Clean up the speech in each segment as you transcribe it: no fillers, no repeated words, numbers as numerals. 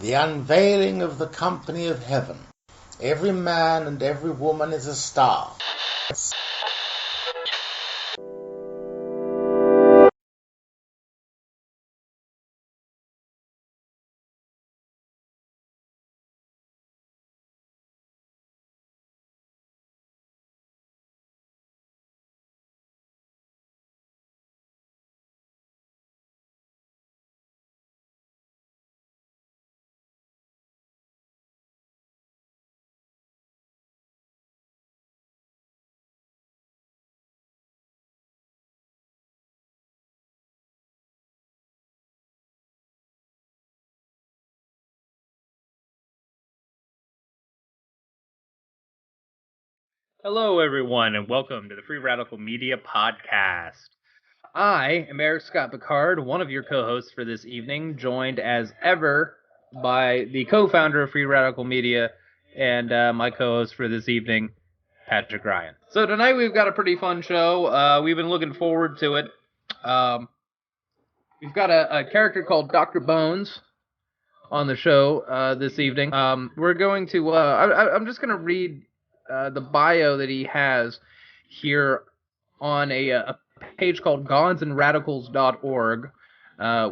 The unveiling of the company of heaven. Every man and every woman is a star. Hello, everyone, and welcome to the Free Radical Media Podcast. I am Eric Scott Picard, one of your co-hosts for this evening, joined as ever by the co-founder of Free Radical Media and my co-host for this evening, Patrick Ryan. So tonight we've got a pretty fun show. We've been looking forward to it. We've got a character called Dr. Bones on the show this evening. We're going to... I'm just going to read the bio that he has here on a page called godsandradicals.org,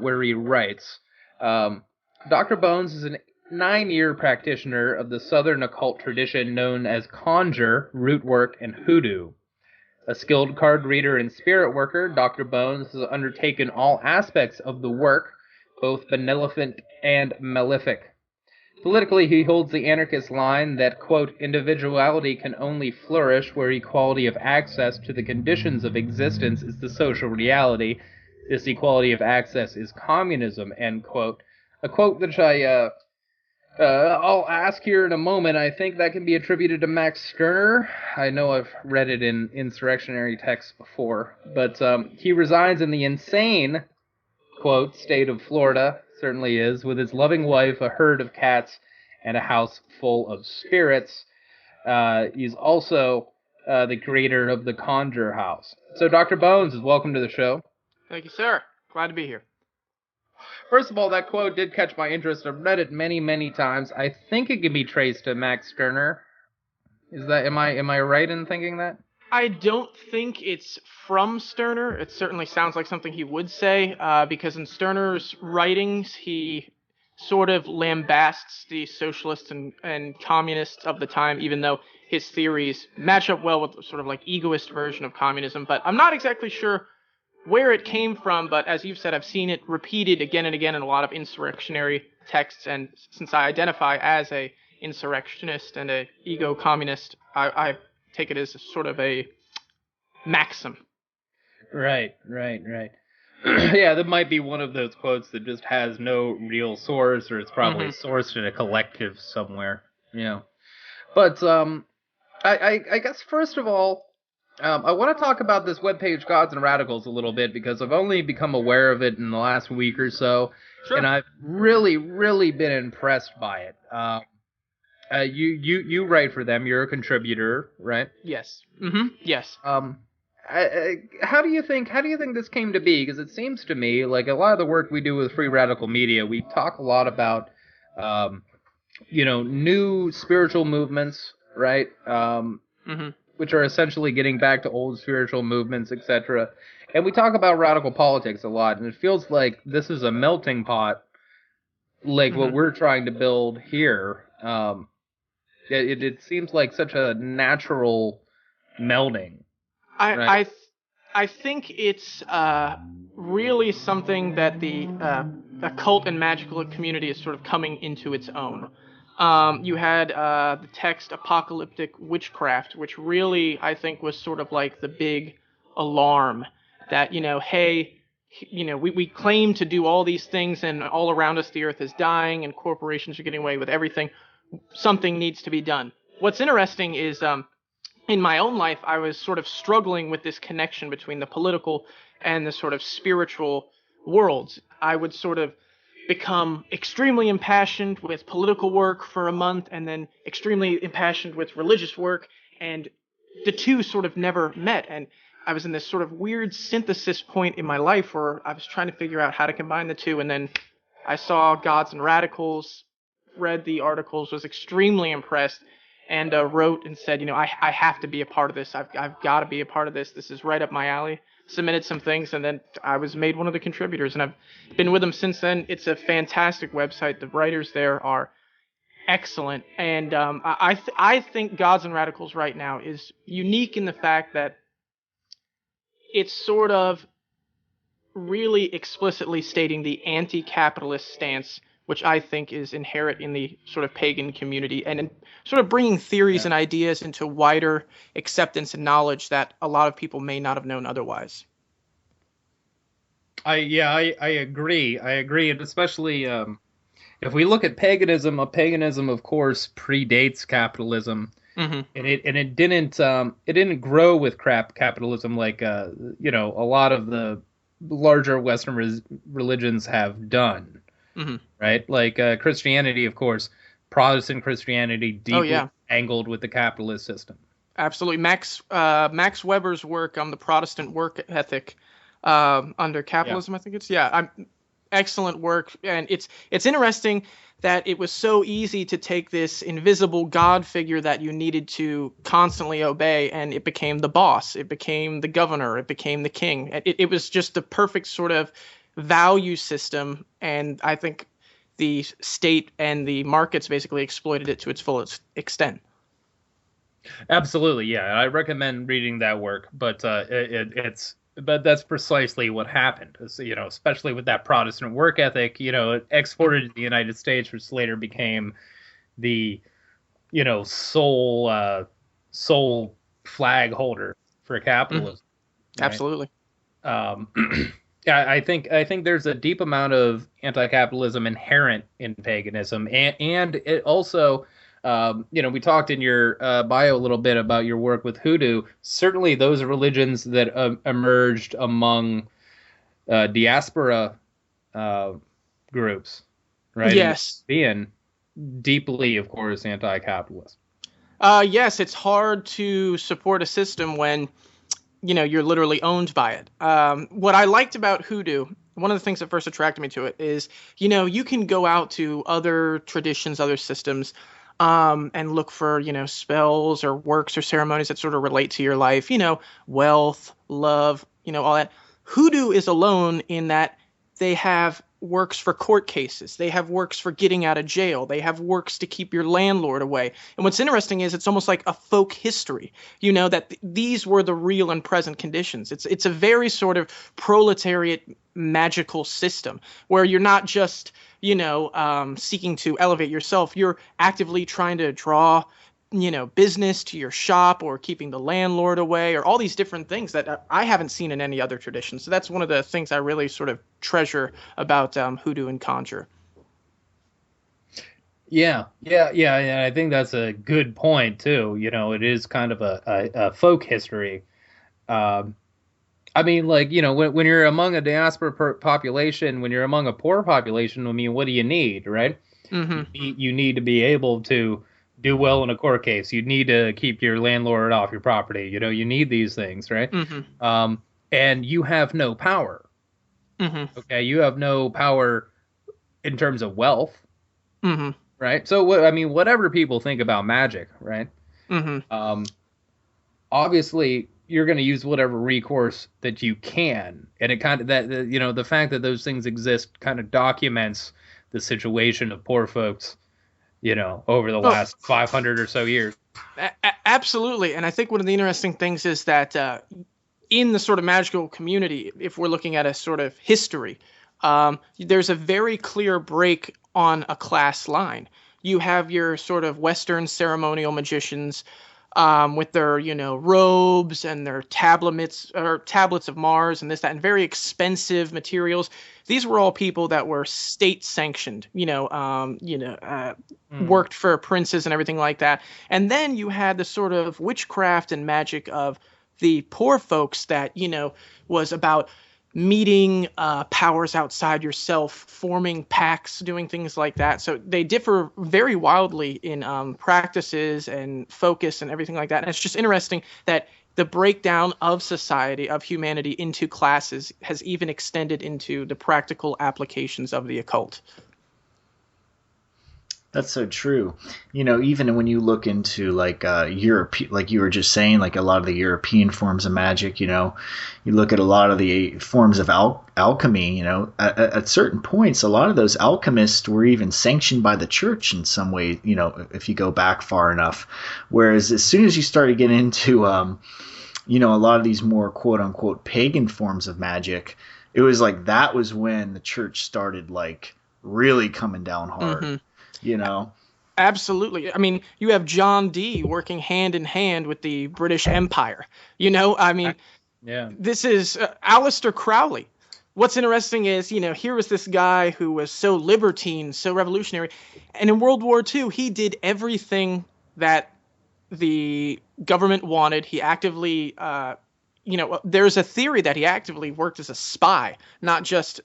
where he writes, Dr. Bones is a 9-year practitioner of the Southern occult tradition known as Conjure, root work, and hoodoo. A skilled card reader and spirit worker, Dr. Bones has undertaken all aspects of the work, both benevolent and malefic. Politically, he holds the anarchist line that, quote, individuality can only flourish where equality of access to the conditions of existence is the social reality. This equality of access is communism, end quote. A quote which I'll ask here in a moment. I think that can be attributed to Max Stirner. I know I've read it in insurrectionary texts before, but he resides in the insane, quote, state of Florida, certainly is, with his loving wife, a herd of cats, and a house full of spirits. He's also the creator of the Conjure house. So Dr. Bones, welcome to the show. Thank you, sir. Glad to be here. First of all, that quote did catch my interest. I've read it many, many times. I think it can be traced to Max Stirner. Am I right in thinking that? I don't think it's from Stirner. It certainly sounds like something he would say, because in Stirner's writings, he sort of lambasts the socialists and communists of the time, even though his theories match up well with sort of like egoist version of communism. But I'm not exactly sure where it came from, but as you've said, I've seen it repeated again and again in a lot of insurrectionary texts, and since I identify as a insurrectionist and a ego-communist, I take it as sort of a maxim. Right. Yeah, that might be one of those quotes that just has no real source, or it's probably sourced in a collective somewhere, you know. But I guess first of all, I want to talk about this webpage Gods and Radicals a little bit, because I've only become aware of it in the last week or so, Sure. And I've really been impressed by it. You write for them. You're a contributor, right? Yes. Yes. How do you think this came to be? Because it seems to me like a lot of the work we do with Free Radical Media, we talk a lot about, new spiritual movements, right? Which are essentially getting back to old spiritual movements, etc. And we talk about radical politics a lot, and it feels like this is a melting pot, like what we're trying to build here. It seems like such a natural melding. I think it's really something that the occult and magical community is sort of coming into its own. You had the text Apocalyptic Witchcraft, which really, I think, was sort of like the big alarm that, hey, we claim to do all these things, and all around us the earth is dying and corporations are getting away with everything. Something needs to be done. What's interesting is in my own life, I was sort of struggling with this connection between the political and the sort of spiritual worlds. I would sort of become extremely impassioned with political work for a month, and then extremely impassioned with religious work, and the two sort of never met. And I was in this sort of weird synthesis point in my life where I was trying to figure out how to combine the two, and then I saw Gods and Radicals, read the articles, was extremely impressed, and wrote and said, I have to be a part of this. I've got to be a part of this. This is right up my alley. Submitted some things, and then I was made one of the contributors, and I've been with them since then. It's a fantastic website. The writers there are excellent, and I think Gods and Radicals right now is unique in the fact that it's sort of really explicitly stating the anti-capitalist stance, which I think is inherent in the sort of pagan community, and in sort of bringing theories and ideas into wider acceptance and knowledge that a lot of people may not have known otherwise. I agree. And especially if we look at paganism, paganism, of course, predates capitalism. Mm-hmm. And it didn't grow with capitalism like a lot of the larger Western religions have done. Mm-hmm. Right? Like Christianity, of course, Protestant Christianity deeply angled with the capitalist system. Absolutely. Max Weber's work on the Protestant work ethic under capitalism, I think it's excellent work. And it's interesting that it was so easy to take this invisible God figure that you needed to constantly obey, and it became the boss, it became the governor, it became the king. It was just the perfect sort of value system, and I think the state and the markets basically exploited it to its fullest extent. Absolutely, yeah. I recommend reading that work, but but that's precisely what happened. Especially with that Protestant work ethic, it exported to the United States, which later became the, sole flag holder for capitalism. Mm-hmm. Right? Absolutely. I think there's a deep amount of anti-capitalism inherent in paganism, and it also, we talked in your bio a little bit about your work with hoodoo. Certainly, those religions that emerged among diaspora groups, right? Yes, being deeply, of course, anti-capitalist. Yes, it's hard to support a system when you're literally owned by it. What I liked about hoodoo, one of the things that first attracted me to it is, you can go out to other traditions, other systems, and look for, spells or works or ceremonies that sort of relate to your life, wealth, love, all that. Hoodoo is alone in that they have works for court cases. They have works for getting out of jail. They have works to keep your landlord away. And what's interesting is it's almost like a folk history, that these were the real and present conditions. It's a very sort of proletariat magical system where you're not just, seeking to elevate yourself. You're actively trying to draw, business to your shop, or keeping the landlord away, or all these different things that I haven't seen in any other tradition. So that's one of the things I really sort of treasure about hoodoo and Conjure. Yeah. I think that's a good point too. It is kind of a folk history. When you're among a diaspora population, when you're among a poor population, what do you need, right? Mm-hmm. You need to be able to do well in a court case. You need to keep your landlord off your property. You need these things, right? Mm-hmm. And you have no power. Mm-hmm. Okay, you have no power in terms of wealth, mm-hmm. right? So, whatever people think about magic, right? Mm-hmm. Obviously, you're going to use whatever recourse that you can, and it kind of the fact that those things exist kind of documents the situation of poor folks, over the last 500 or so years. Absolutely. And I think one of the interesting things is that in the sort of magical community, if we're looking at a sort of history, there's a very clear break on a class line. You have your sort of Western ceremonial magicians with their, robes and their tablets of Mars and this, that, and very expensive materials. These were all people that were state sanctioned, worked for princes and everything like that. And then you had the sort of witchcraft and magic of the poor folks that, was about meeting powers outside yourself, forming pacts, doing things like that. So they differ very wildly in practices and focus and everything like that. And it's just interesting that the breakdown of society, of humanity into classes has even extended into the practical applications of the occult. That's so true. Even when you look into like Europe, like you were just saying, like a lot of the European forms of magic, you look at a lot of the forms of alchemy, at certain points, a lot of those alchemists were even sanctioned by the church in some way, if you go back far enough. Whereas as soon as you started getting into, a lot of these more quote unquote pagan forms of magic, it was like that was when the church started like really coming down hard. Mm-hmm. Absolutely. I mean, you have John Dee working hand in hand with the British Empire. Yeah. This is Aleister Crowley. What's interesting is, here was this guy who was so libertine, so revolutionary, and in World War II, he did everything that the government wanted. He actively, there's a theory that he actively worked as a spy, not just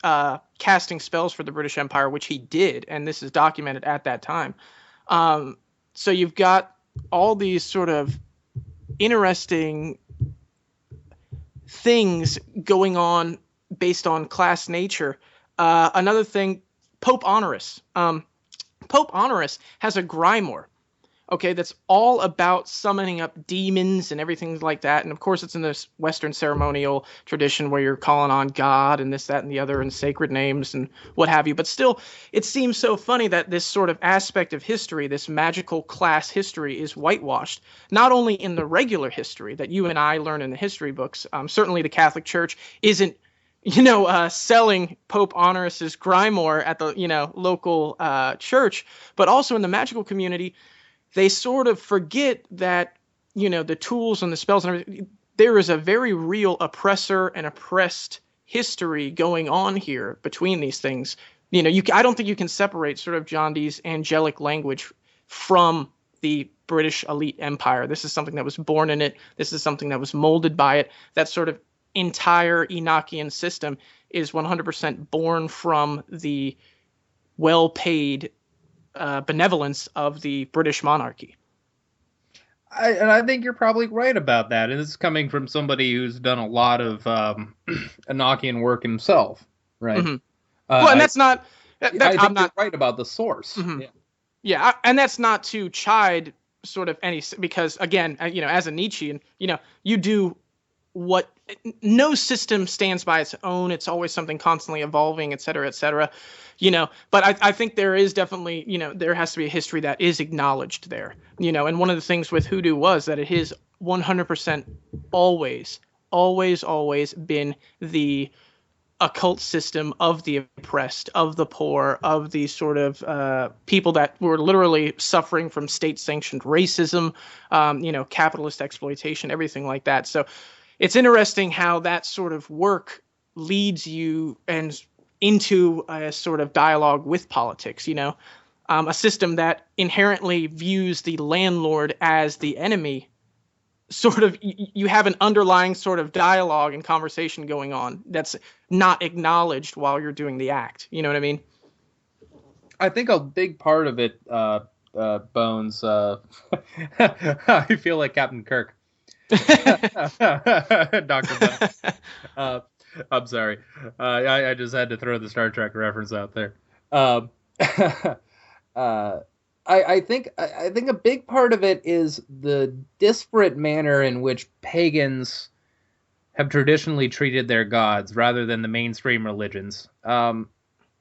casting spells for the British Empire, which he did, and this is documented at that time. So you've got all these sort of interesting things going on based on class nature. Another thing, Pope Honorius. Pope Honorius has a grimoire. Okay, that's all about summoning up demons and everything like that. And of course, it's in this Western ceremonial tradition where you're calling on God and this, that, and the other, and sacred names and what have you. But still, it seems so funny that this sort of aspect of history, this magical class history, is whitewashed, not only in the regular history that you and I learn in the history books. Certainly, the Catholic Church isn't selling Pope Honorius's grimoire at the, local church, but also in the magical community. They sort of forget that, the tools and the spells and everything, there is a very real oppressor and oppressed history going on here between these things. I don't think you can separate sort of John Dee's angelic language from the British elite empire. This is something that was born in it. This is something that was molded by it. That sort of entire Enochian system is 100% born from the well-paid benevolence of the British monarchy. I think you're probably right about that. And this is coming from somebody who's done a lot of Enochian work himself, right? Mm-hmm. And that's not... I think you're right about the source. Mm-hmm. Yeah, and that's not to chide sort of any... Because, again, as a Nietzschean, you do what... No system stands by its own. It's always something constantly evolving, et cetera, et cetera. But I think there is definitely, there has to be a history that is acknowledged there, and one of the things with hoodoo was that it has 100% always been the occult system of the oppressed, of the poor, of the sort of people that were literally suffering from state-sanctioned racism, capitalist exploitation, everything like that. So it's interesting how that sort of work leads you and into a sort of dialogue with politics, a system that inherently views the landlord as the enemy. Sort of, you have an underlying sort of dialogue and conversation going on that's not acknowledged while you're doing the act. You know what I mean? I think a big part of it, Bones, I feel like Captain Kirk. Dr. Bones. I'm sorry. I just had to throw the Star Trek reference out there. I think a big part of it is the disparate manner in which pagans have traditionally treated their gods rather than the mainstream religions. And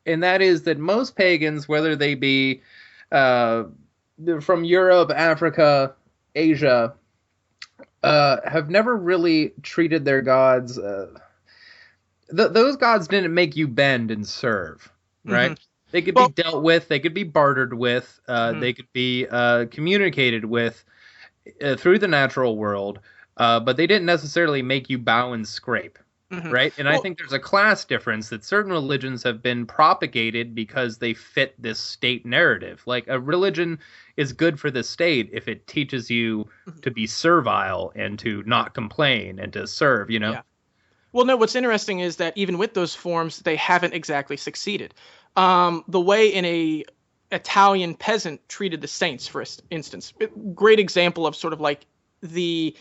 that is that most pagans, whether they be from Europe, Africa, Asia, have never really treated their gods... those gods didn't make you bend and serve, right? Mm-hmm. They could be dealt with, they could be bartered with, they could be communicated with through the natural world, but they didn't necessarily make you bow and scrape, right? And I think there's a class difference that certain religions have been propagated because they fit this state narrative. Like a religion is good for the state if it teaches you to be servile and to not complain and to serve, Yeah. Well, no, what's interesting is that even with those forms, they haven't exactly succeeded. The way a Italian peasant treated the saints, for instance, great example of sort of like the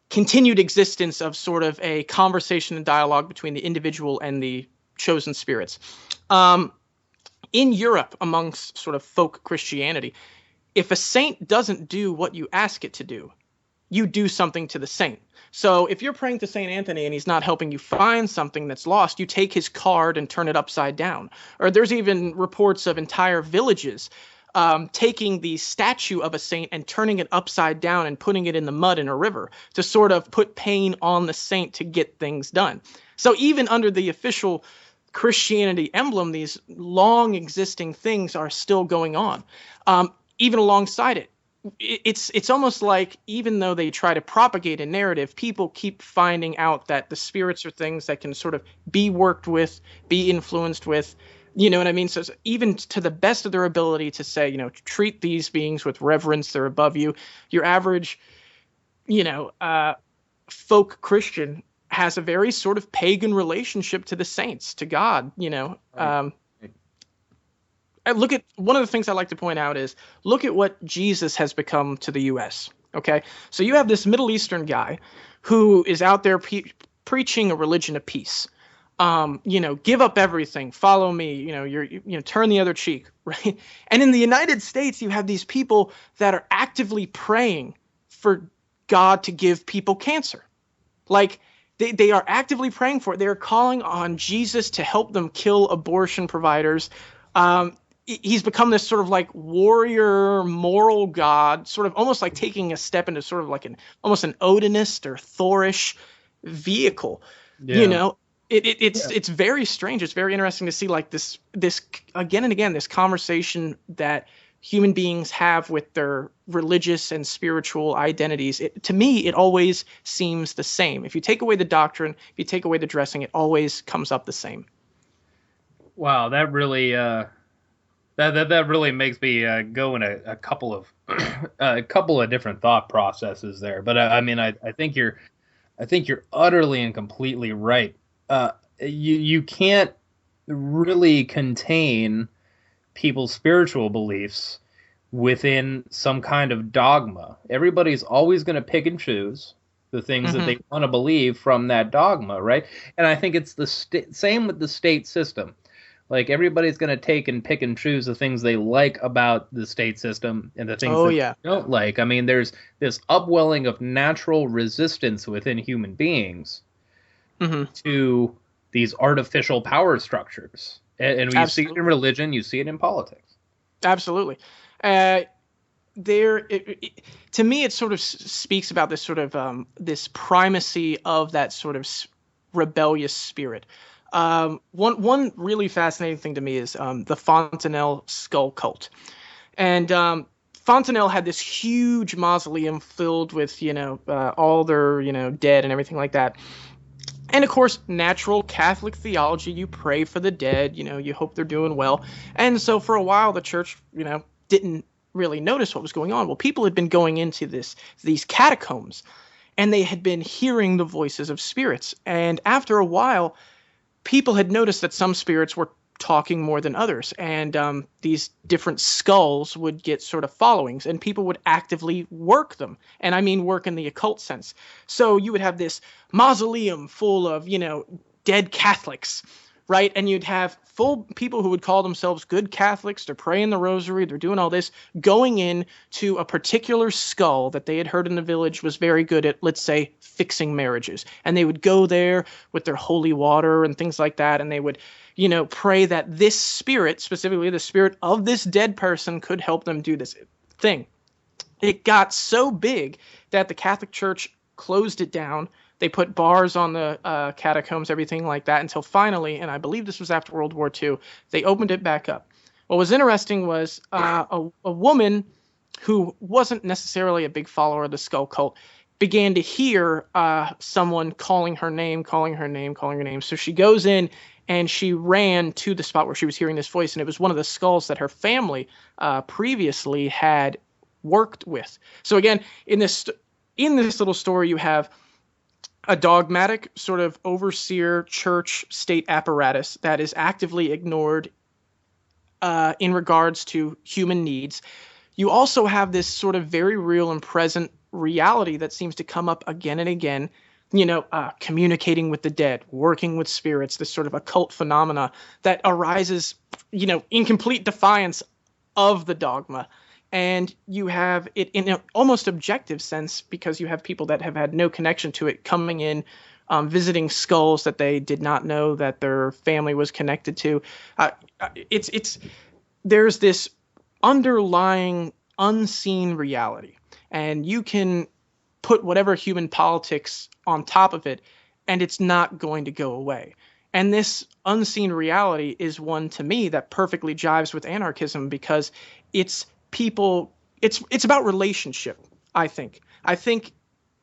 continued existence of sort of a conversation and dialogue between the individual and the chosen spirits. in Europe, amongst sort of folk Christianity, if a saint doesn't do what you ask it to do, you do something to the saint. So if you're praying to St. Anthony and he's not helping you find something that's lost, you take his card and turn it upside down. Or there's even reports of entire villages taking the statue of a saint and turning it upside down and putting it in the mud in a river to sort of put pain on the saint to get things done. So even under the official Christianity emblem, these long existing things are still going on. Even alongside it, it's almost like, even though they try to propagate a narrative, people keep finding out that the spirits are things that can sort of be worked with, be influenced with, you know what I mean? So even to the best of their ability to say, treat these beings with reverence, they're above you. Your average, folk Christian has a very sort of pagan relationship to the saints, to God, Right. Look at, one of the things I like to point out is, look at what Jesus has become to the U.S. Okay, so you have this Middle Eastern guy who is out there preaching a religion of peace. Give up everything, follow me. You're turn the other cheek, right? And in the United States, you have these people that are actively praying for God to give people cancer. Like, they are actively praying for it. They are calling on Jesus to help them kill abortion providers. He's become this sort of like warrior, moral god, sort of almost like taking a step into sort of like almost an Odinist or Thorish vehicle. Yeah. It's very strange. It's very interesting to see like this again and again, this conversation that human beings have with their religious and spiritual identities. To me, it always seems the same. If you take away the doctrine, if you take away the dressing, it always comes up the same. Wow, that really that really makes me go in a couple of a couple of different thought processes there. But I mean, I think you're utterly and completely right. You can't really contain people's spiritual beliefs within some kind of dogma. Everybody's always going to pick and choose the things that they want to believe from that dogma, right? And I think it's the same with the state system. Like, everybody's going to take and pick and choose the things they like about the state system and the things they don't like. I mean, there's this upwelling of natural resistance within human beings to these artificial power structures. And you see it in religion, you see it in politics. Absolutely. To me, it sort of speaks about this sort of this primacy of that sort of rebellious spirit. One really fascinating thing to me is the Fontenelle skull cult. And Fontenelle had this huge mausoleum filled with, all their, dead and everything like that. And of course, natural Catholic theology, you pray for the dead, you hope they're doing well. And so for a while, the church, didn't really notice what was going on. Well, people had been going into these catacombs, and they had been hearing the voices of spirits. And after a while, people had noticed that some spirits were talking more than others, and these different skulls would get sort of followings, and people would actively work them. And I mean work in the occult sense. So you would have this mausoleum full of, dead Catholics, right? And you'd have full people who would call themselves good Catholics. They're praying the rosary. They're doing all this, going in to a particular skull that they had heard in the village was very good at, let's say, fixing marriages. And they would go there with their holy water and things like that. And they would, pray that this spirit, specifically the spirit of this dead person, could help them do this thing. It got so big that the Catholic Church closed it down. They put bars on the catacombs, everything like that, until finally, and I believe this was after World War II, they opened it back up. What was interesting was a woman who wasn't necessarily a big follower of the skull cult began to hear someone calling her name. So she goes in and she ran to the spot where she was hearing this voice, and it was one of the skulls that her family previously had worked with. So again, in this little story, you have a dogmatic sort of overseer church state apparatus that is actively ignored in regards to human needs. You also have this sort of very real and present reality that seems to come up again and again, communicating with the dead, working with spirits, this sort of occult phenomena that arises, in complete defiance of the dogma. And you have it in an almost objective sense because you have people that have had no connection to it coming in, visiting skulls that they did not know that their family was connected to. There's this underlying unseen reality, and you can put whatever human politics on top of it, and it's not going to go away. And this unseen reality is one, to me, that perfectly jives with anarchism because it's about relationship, I think. I think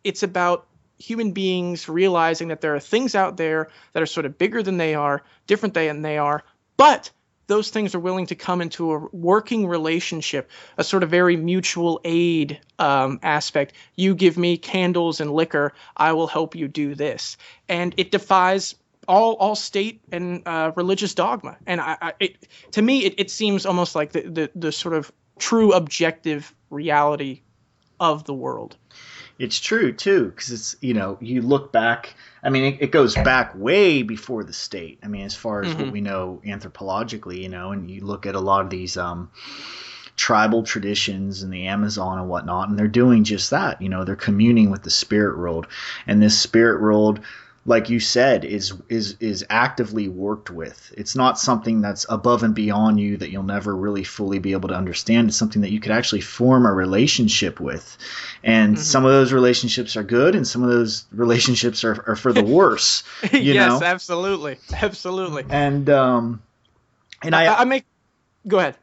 it's about human beings realizing that there are things out there that are sort of bigger than they are, different than they are, but those things are willing to come into a working relationship, a sort of very mutual aid aspect. You give me candles and liquor, I will help you do this. And it defies all state and religious dogma. And to me, it seems almost like the sort of true objective reality of the world. It's true too, because it's, you look back. I mean, it goes back way before the state. I mean, as far as what we know anthropologically, and you look at a lot of these tribal traditions in the Amazon and whatnot, and they're doing just that. They're communing with the spirit world, and this spirit world, like you said, is actively worked with. It's not something that's above and beyond you that you'll never really fully be able to understand. It's something that you could actually form a relationship with. And some of those relationships are good, and some of those relationships are for the worse. Yes, absolutely. Absolutely. And go ahead.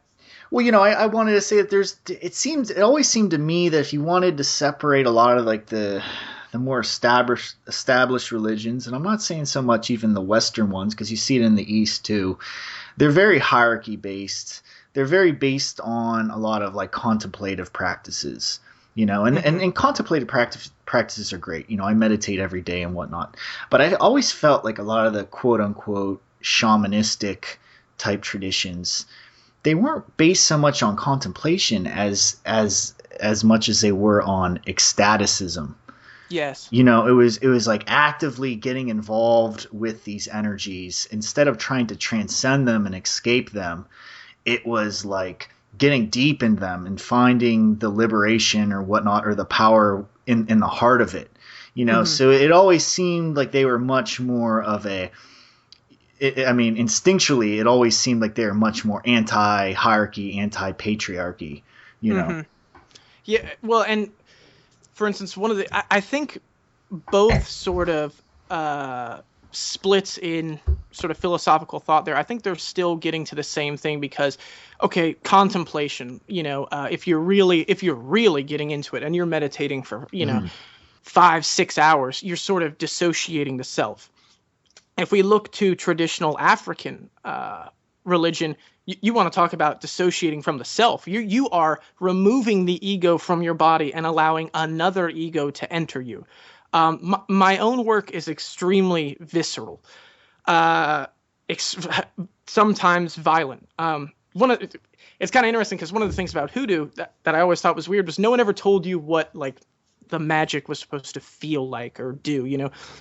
Well, I wanted to say that it always seemed to me that if you wanted to separate a lot of like the more established religions, and I'm not saying so much even the Western ones, because you see it in the East too, they're very hierarchy based. They're very based on a lot of like contemplative practices, and contemplative practices are great. I meditate every day and whatnot, but I always felt like a lot of the quote unquote shamanistic type traditions, they weren't based so much on contemplation as much as they were on ecstaticism. Yes. It was like actively getting involved with these energies instead of trying to transcend them and escape them. It was like getting deep in them and finding the liberation or whatnot, or the power in the heart of it. So it always seemed like they were much more of instinctually, it always seemed like they were much more anti-hierarchy, anti-patriarchy, Yeah, well, and for instance, I think both sort of splits in sort of philosophical thought there. I think they're still getting to the same thing because, okay, contemplation, if you're really getting into it and you're meditating for, 5-6 hours, you're sort of dissociating the self. If we look to traditional African religion, you want to talk about dissociating from the self. You are removing the ego from your body and allowing another ego to enter you. My own work is extremely visceral, sometimes violent. It's kind of interesting because one of the things about hoodoo that I always thought was weird was no one ever told you what like the magic was supposed to feel like or do.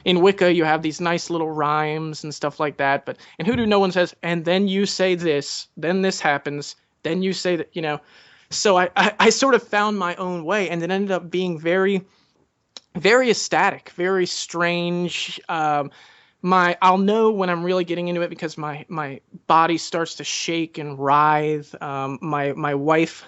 In Wicca you have these nice little rhymes and stuff like that, but in hoodoo no one says, and then you say this, then this happens, then you say that. So I sort of found my own way, and it ended up being very, very ecstatic, very strange. I'll know when I'm really getting into it because my body starts to shake and writhe. My wife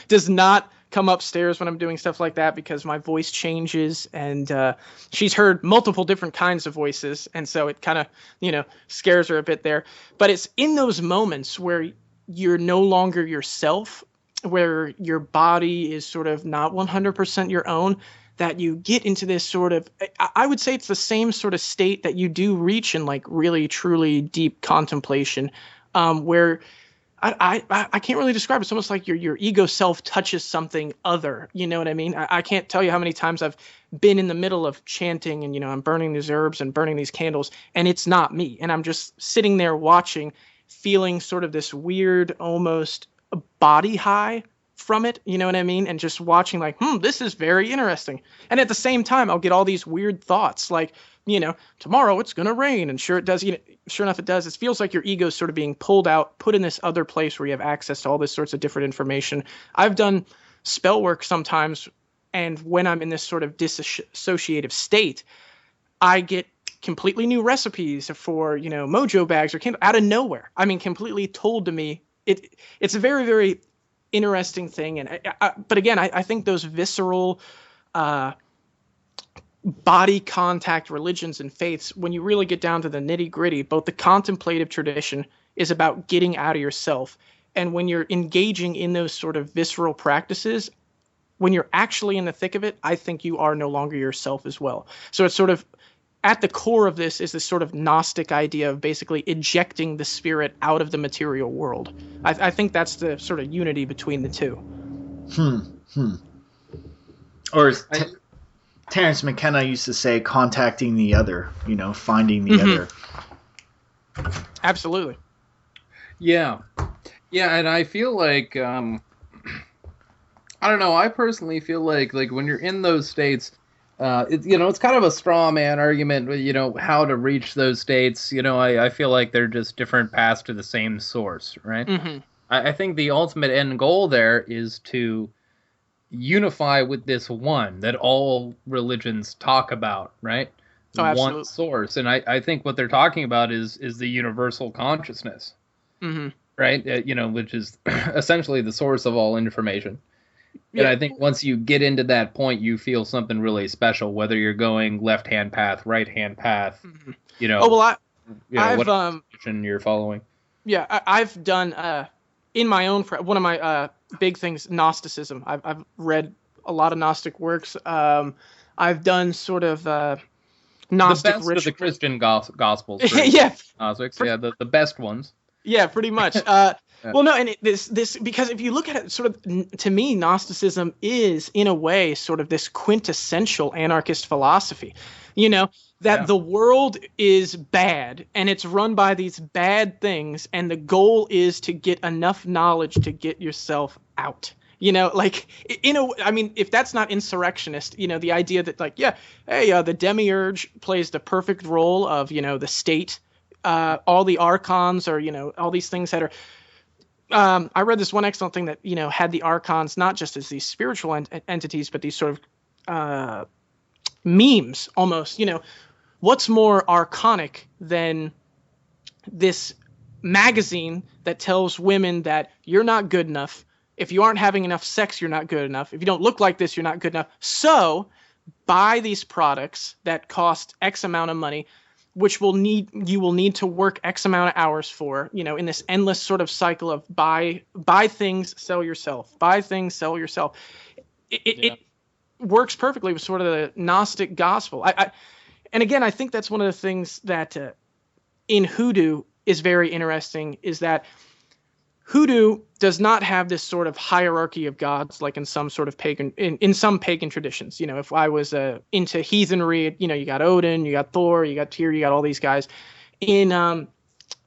does not come upstairs when I'm doing stuff like that because my voice changes, and she's heard multiple different kinds of voices, and so it kind of scares her a bit there. But it's in those moments where you're no longer yourself, where your body is sort of not 100% your own, that you get into this sort of, I would say it's the same sort of state that you do reach in like really truly deep contemplation, where I can't really describe it. It's almost like your ego self touches something other. You know what I mean? I can't tell you how many times I've been in the middle of chanting and, I'm burning these herbs and burning these candles, and it's not me. And I'm just sitting there watching, feeling sort of this weird, almost body high from it, you know what I mean? And just watching like, this is very interesting. And at the same time, I'll get all these weird thoughts like, tomorrow it's going to rain. And sure it does, sure enough it does. It feels like your ego is sort of being pulled out, put in this other place where you have access to all this sorts of different information. I've done spell work sometimes, and when I'm in this sort of dissociative state, I get completely new recipes for, mojo bags or candle out of nowhere. I mean, completely told to me. It's a very, very interesting thing. And but again, I think those visceral body contact religions and faiths, when you really get down to the nitty gritty, both the contemplative tradition is about getting out of yourself. And when you're engaging in those sort of visceral practices, when you're actually in the thick of it, I think you are no longer yourself as well. So it's sort of at the core of this is this sort of Gnostic idea of basically ejecting the spirit out of the material world. I think that's the sort of unity between the two. Or as Terence McKenna used to say, contacting the other, finding the other. Absolutely. Yeah. Yeah, and I feel like, I don't know, I personally feel like when you're in those states, it's kind of a straw man argument, how to reach those states. I feel like they're just different paths to the same source, right? Mm-hmm. I think the ultimate end goal there is to unify with this one that all religions talk about, right? Oh, one source. And I think what they're talking about is the universal consciousness, right? Which is essentially the source of all information. And I think once you get into that point, you feel something really special, whether you're going left-hand path, right-hand path, I've what you're following. Yeah, I've done, in my own, one of my big things, Gnosticism. I've read a lot of Gnostic works. I've done sort of Gnostic rituals. The best of the Christian Gospels. Yeah. Gnostics, the best ones. Yeah, pretty much. Well, no, and this because if you look at it, sort of, to me, Gnosticism is in a way sort of this quintessential anarchist philosophy. The world is bad and it's run by these bad things, and the goal is to get enough knowledge to get yourself out. If that's not insurrectionist, the idea that the demiurge plays the perfect role of, the state. All the archons are, all these things that are. I read this one excellent thing that, had the archons not just as these spiritual entities, but these sort of memes almost. What's more archonic than this magazine that tells women that you're not good enough? If you aren't having enough sex, you're not good enough. If you don't look like this, you're not good enough. So buy these products that cost X amount of money, which you will need to work X amount of hours for, in this endless sort of cycle of buy things, sell yourself, buy things, sell yourself. It works perfectly with sort of the Gnostic gospel. And again, I think that's one of the things that in hoodoo is very interesting, is that hoodoo does not have this sort of hierarchy of gods like in some sort of pagan, in some pagan traditions. If I was into heathenry, you got Odin, you got Thor, you got Tyr, you got all these guys. In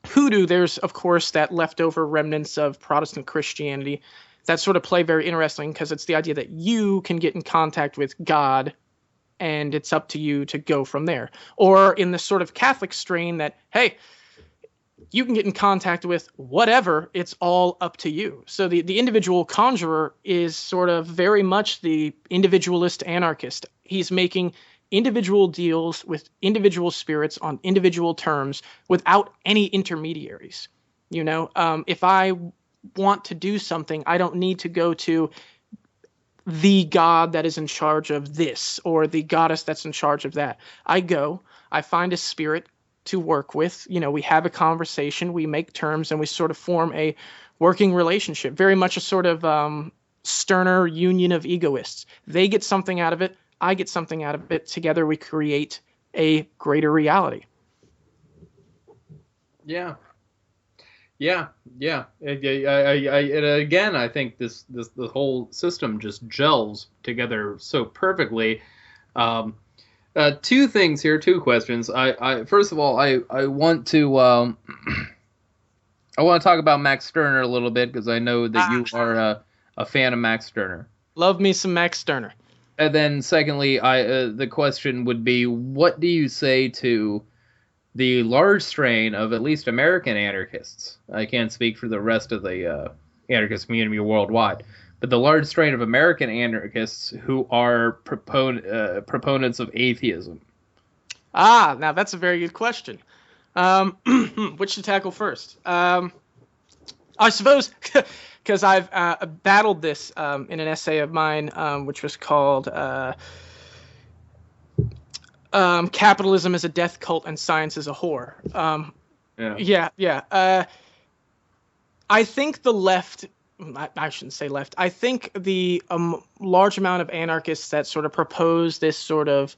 hoodoo, there's, of course, that leftover remnants of Protestant Christianity that sort of play very interesting, because it's the idea that you can get in contact with God and it's up to you to go from there. Or in the sort of Catholic strain that, hey, you can get in contact with whatever, it's all up to you. So the individual conjurer is sort of very much the individualist anarchist. He's making individual deals with individual spirits on individual terms without any intermediaries. If I want to do something, I don't need to go to the god that is in charge of this or the goddess that's in charge of that. I find a spirit to work with, we have a conversation, we make terms, and we sort of form a working relationship. Very much a sort of sterner union of egoists. They get something out of it, I get something out of it. Together we create a greater reality. Yeah. Again, I think the whole system just gels together so perfectly. Two things here, two questions. First of all, I want to talk about Max Stirner a little bit, because I know that you are a fan of Max Stirner. Love me some Max Stirner. And then secondly, the question would be, what do you say to the large strain of at least American anarchists? I can't speak for the rest of the anarchist community worldwide, but the large strain of American anarchists who are proponents of atheism. Now that's a very good question. Which to tackle first? I suppose, because I've battled this in an essay of mine, which was called Capitalism is a Death Cult and Science is a Whore. I think the left, I shouldn't say left, I think the large amount of anarchists that sort of propose this sort of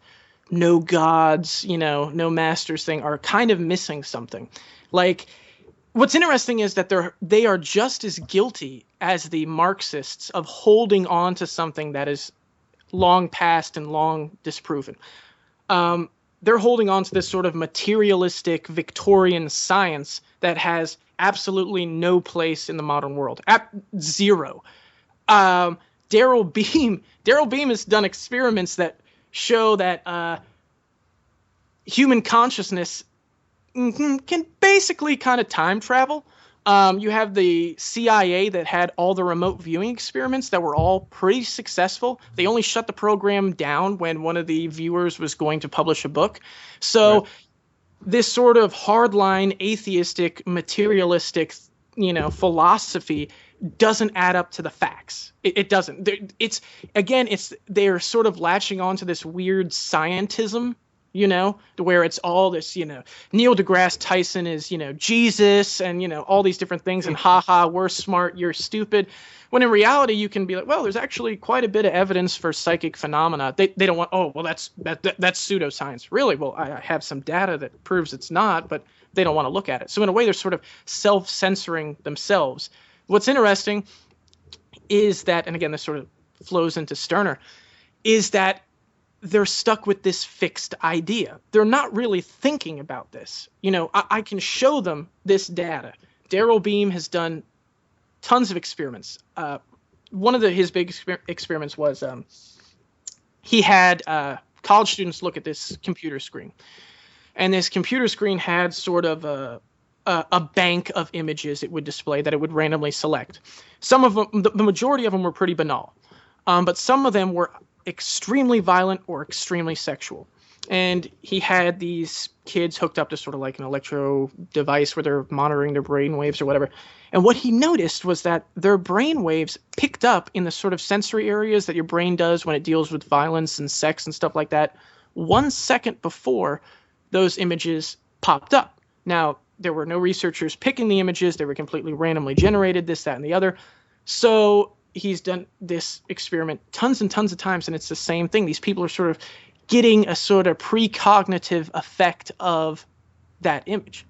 no gods, no masters thing are kind of missing something. Like, what's interesting is that they are just as guilty as the Marxists of holding on to something that is long past and long disproven. They're holding on to this sort of materialistic Victorian science that has absolutely no place in the modern world. Zero. Daryl Beam has done experiments that show that human consciousness can basically kind of time travel. You have the CIA that had all the remote viewing experiments that were all pretty successful. They only shut the program down when one of the viewers was going to publish a book. So this sort of hardline atheistic materialistic philosophy doesn't add up to the facts. It doesn't. They're sort of latching on to this weird scientism, to where it's all this, Neil deGrasse Tyson is, Jesus and, all these different things, and we're smart, you're stupid. When in reality, you can be like, well, there's actually quite a bit of evidence for psychic phenomena. They don't want, that's pseudoscience. Really? Well, I have some data that proves it's not, but they don't want to look at it. So in a way, they're sort of self-censoring themselves. What's interesting is that, and again, this sort of flows into Stirner, is that they're stuck with this fixed idea. They're not really thinking about this. I can show them this data. Daryl Beam has done tons of experiments. One of his big experiments was he had college students look at this computer screen. And this computer screen had sort of a bank of images it would display that it would randomly select. Some of them, the majority of them were pretty banal. But some of them were extremely violent or extremely sexual. And he had these kids hooked up to sort of like an electro device where they're monitoring their brain waves or whatever. And what he noticed was that their brain waves picked up in the sort of sensory areas that your brain does when it deals with violence and sex and stuff like that 1 second before those images popped up. Now, there were no researchers picking the images. They were completely randomly generated, this, that, and the other. So he's done this experiment tons and tons of times, and it's the same thing. These people are sort of getting a sort of precognitive effect of that image.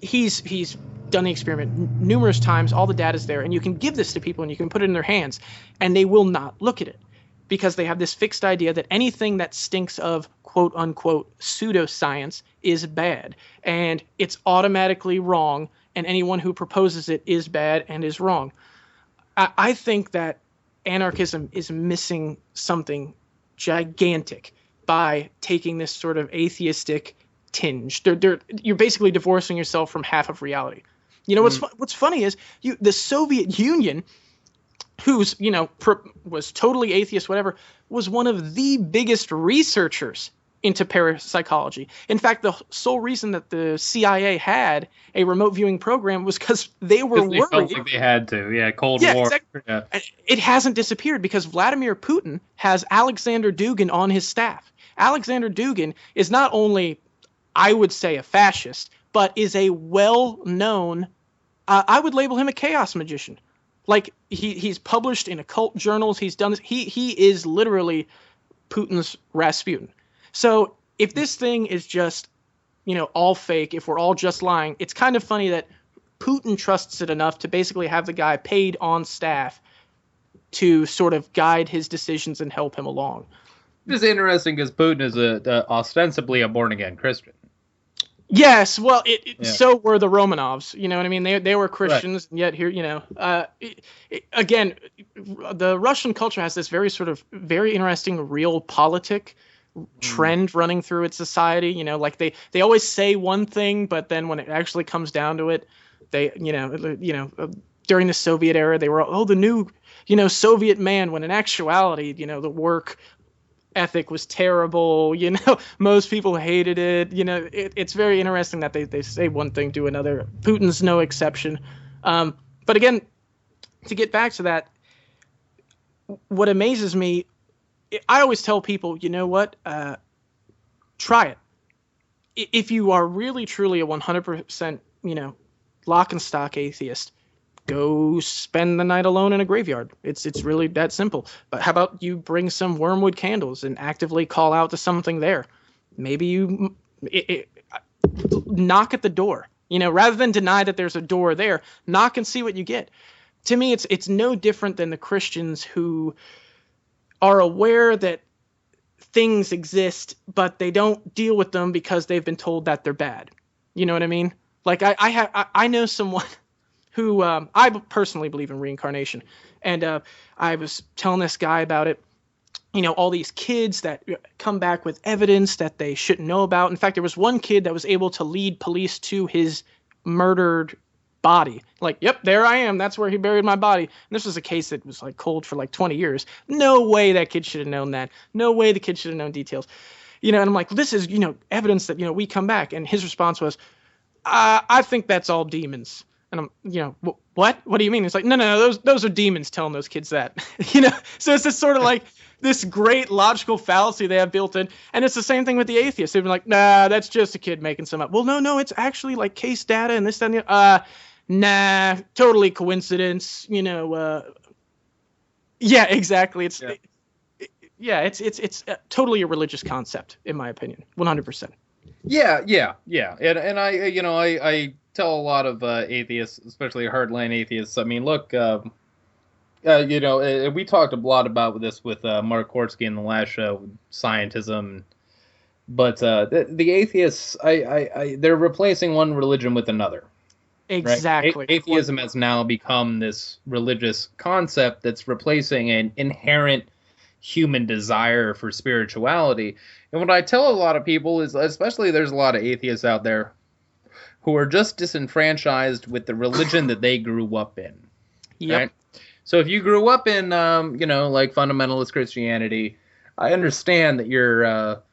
He's done the experiment numerous times. All the data's there, and you can give this to people, and you can put it in their hands, and they will not look at it because they have this fixed idea that anything that stinks of quote-unquote pseudoscience is bad, and it's automatically wrong, and anyone who proposes it is bad and is wrong. I think that anarchism is missing something gigantic by taking this sort of atheistic tinge. You're basically divorcing yourself from half of reality. What's funny is the Soviet Union, who's was totally atheist, whatever, was one of the biggest researchers into parapsychology. In fact, the sole reason that the CIA had a remote viewing program was because they were worried. Felt like they had to. Yeah, Cold War. Exactly. Yeah. It hasn't disappeared because Vladimir Putin has Alexander Dugin on his staff. Alexander Dugin is not only, I would say, a fascist, but is a well-known, I would label him a chaos magician. Like, he's published in occult journals. He's done this. He is literally Putin's Rasputin. So if this thing is just, all fake, if we're all just lying, it's kind of funny that Putin trusts it enough to basically have the guy paid on staff to sort of guide his decisions and help him along. It's interesting because Putin is ostensibly a born-again Christian. Yes, well, Yeah. so were the Romanovs. You know what I mean? They were Christians, and yet here, again, the Russian culture has this very interesting realpolitik trend running through its society. You know, like they always say one thing, but then when it actually comes down to it, they, during the Soviet era, they were, the new, Soviet man, when in actuality, the work ethic was terrible. Most people hated it. It's very interesting that they say one thing, do another. Putin's no exception. But again, to get back to that, what amazes me, I always tell people, you know what, try it. If you are really truly a 100% lock and stock atheist, go spend the night alone in a graveyard. It's really that simple. But how about you bring some wormwood candles and actively call out to something there? Maybe you knock at the door. Rather than deny that there's a door there, knock and see what you get. To me, it's no different than the Christians who are aware that things exist, but they don't deal with them because they've been told that they're bad. You know what I mean? Like I know someone who I personally believe in reincarnation, and I was telling this guy about it. All these kids that come back with evidence that they shouldn't know about. In fact, there was one kid that was able to lead police to his murdered body. Like, yep, there I am. That's where he buried my body. And this was a case that was like cold for like 20 years. No way that kid should have known that. No way the kid should have known details. And I'm like, this is, evidence that, we come back. And his response was, I think that's all demons. And I'm, what? What do you mean? It's like, no, those are demons telling those kids that. So it's just sort of like this great logical fallacy they have built in. And it's the same thing with the atheists. They've been like, nah, that's just a kid making some up. Well, no, it's actually like case data and this, that, and the nah, totally coincidence. Yeah, exactly. It's totally a religious concept, in my opinion, 100%. Yeah. And I tell a lot of atheists, especially hardline atheists. I mean, look, we talked a lot about this with Mark Kortsky in the last show, scientism. But the atheists, they're replacing one religion with another. Exactly. Right? Atheism has now become this religious concept that's replacing an inherent human desire for spirituality. And what I tell a lot of people is, especially there's a lot of atheists out there who are just disenfranchised with the religion that they grew up in. Yep. Right? So if you grew up in, like fundamentalist Christianity, I understand that you're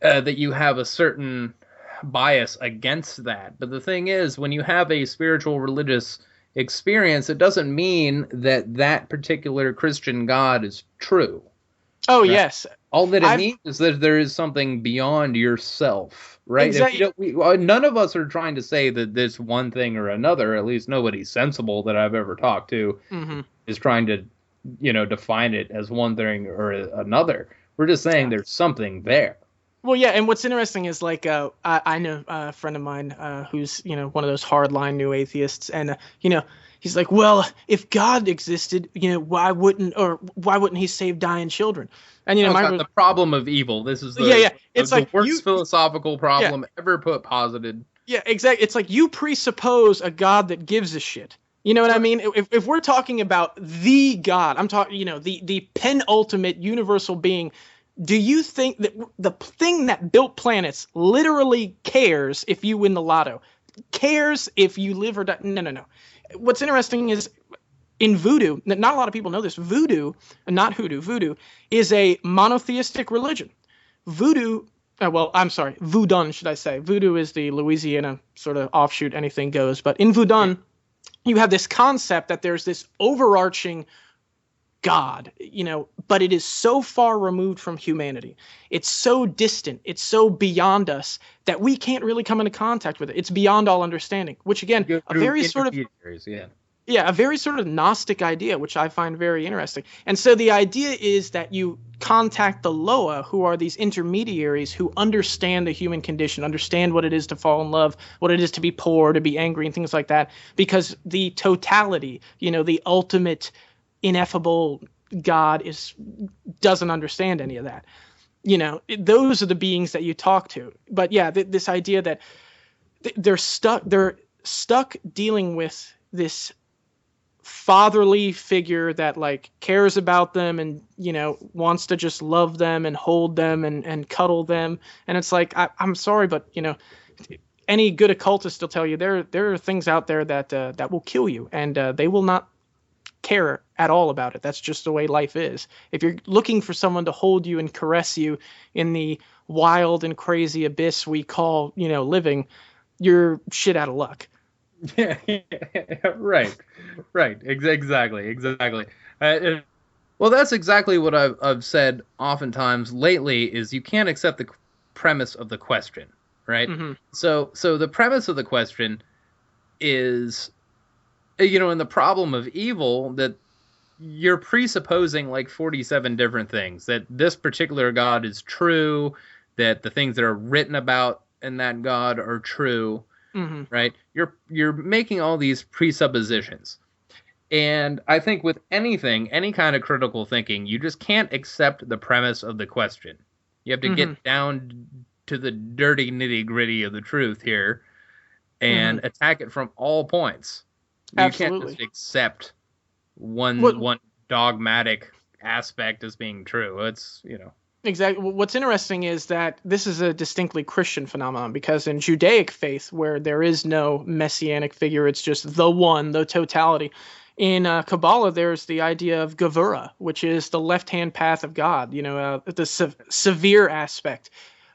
that you have a certain bias against that. But the thing is, when you have a spiritual religious experience, it doesn't mean that that particular Christian God is true. Oh, right? Yes. All that it means is that there is something beyond yourself, right? Exactly. None of us are trying to say that this one thing or another, at least nobody sensible that I've ever talked to, is trying to, define it as one thing or another. We're just saying there's something there. Well, yeah, and what's interesting is, like, I know a friend of mine who's, one of those hardline new atheists, and, he's like, well, if God existed, why wouldn't he save dying children? And, the problem of evil. This is the worst philosophical problem ever put posited. Yeah, exactly. It's like you presuppose a God that gives a shit. You know what I mean? If we're talking about the God, I'm talking, the penultimate universal being. Do you think that the thing that built planets literally cares if you win the lotto? Cares if you live or die? No. What's interesting is in voodoo, not a lot of people know this, voodoo is a monotheistic religion. Voodoo, Voodoo, should I say. Voodoo is the Louisiana sort of offshoot, anything goes. But in Voodoo, you have this concept that there's this overarching God, but it is so far removed from humanity. It's so distant. It's so beyond us that we can't really come into contact with it. It's beyond all understanding, which again, a very sort of Gnostic idea, which I find very interesting. And so the idea is that you contact the Loa, who are these intermediaries who understand the human condition, understand what it is to fall in love, what it is to be poor, to be angry, and things like that, because the totality, the ultimate ineffable God doesn't understand any of that. Those are the beings that you talk to. But yeah, this idea that they're stuck dealing with this fatherly figure that like cares about them and wants to just love them and hold them and cuddle them. And it's like, I'm sorry, but any good occultist will tell you there are things out there that will kill you, and they will not care at all about it. That's just the way life is. If you're looking for someone to hold you and caress you in the wild and crazy abyss we call living, you're shit out of luck. Yeah, right. Exactly. Well, that's exactly what I've said oftentimes lately. Is you can't accept the premise of the question, right? Mm-hmm. So the premise of the question is, in the problem of evil, that you're presupposing like 47 different things, that this particular God is true, that the things that are written about in that God are true. Mm-hmm. Right? You're making all these presuppositions. And I think with anything, any kind of critical thinking, you just can't accept the premise of the question. You have to get down to the dirty nitty-gritty of the truth here and attack it from all points. You Absolutely. can't just accept one dogmatic aspect as being true. It's, Exactly. What's interesting is that this is a distinctly Christian phenomenon, because in Judaic faith, where there is no messianic figure, it's just the one, the totality. In Kabbalah, there's the idea of Gevurah, which is the left-hand path of God, the severe aspect.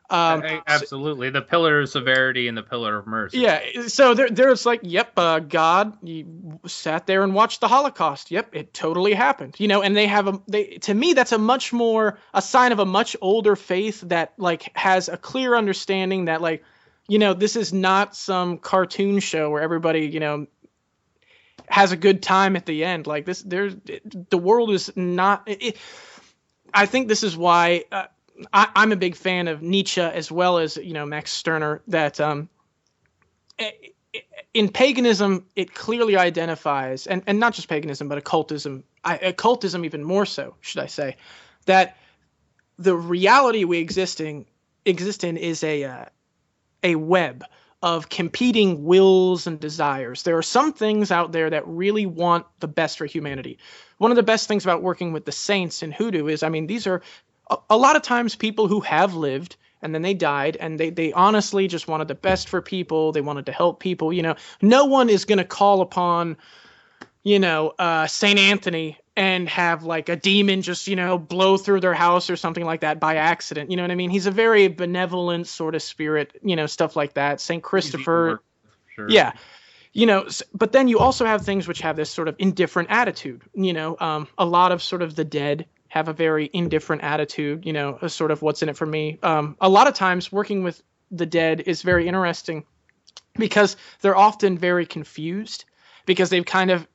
Absolutely. The pillar of severity and the pillar of mercy. Yeah. So there's like, yep, God, you sat there and watched the Holocaust. Yep, it totally happened. And to me, that's a sign of a much older faith that like has a clear understanding that like, this is not some cartoon show where everybody, has a good time at the end. Like the world is not. I think this is why. I'm a big fan of Nietzsche as well as Max Stirner. That in paganism it clearly identifies, and not just paganism but occultism even more so, should I say, that the reality we exist in is a web of competing wills and desires. There are some things out there that really want the best for humanity. One of the best things about working with the saints in hoodoo is, these are a lot of times people who have lived and then they died, and they honestly just wanted the best for people. They wanted to help people. No one is going to call upon, St. Anthony and have like a demon just, blow through their house or something like that by accident. You know what I mean? He's a very benevolent sort of spirit, stuff like that. St. Christopher. Sure. Yeah. But then you also have things which have this sort of indifferent attitude. A lot of sort of the dead have a very indifferent attitude, a sort of what's in it for me. A lot of times working with the dead is very interesting because they're often very confused, because they've kind of,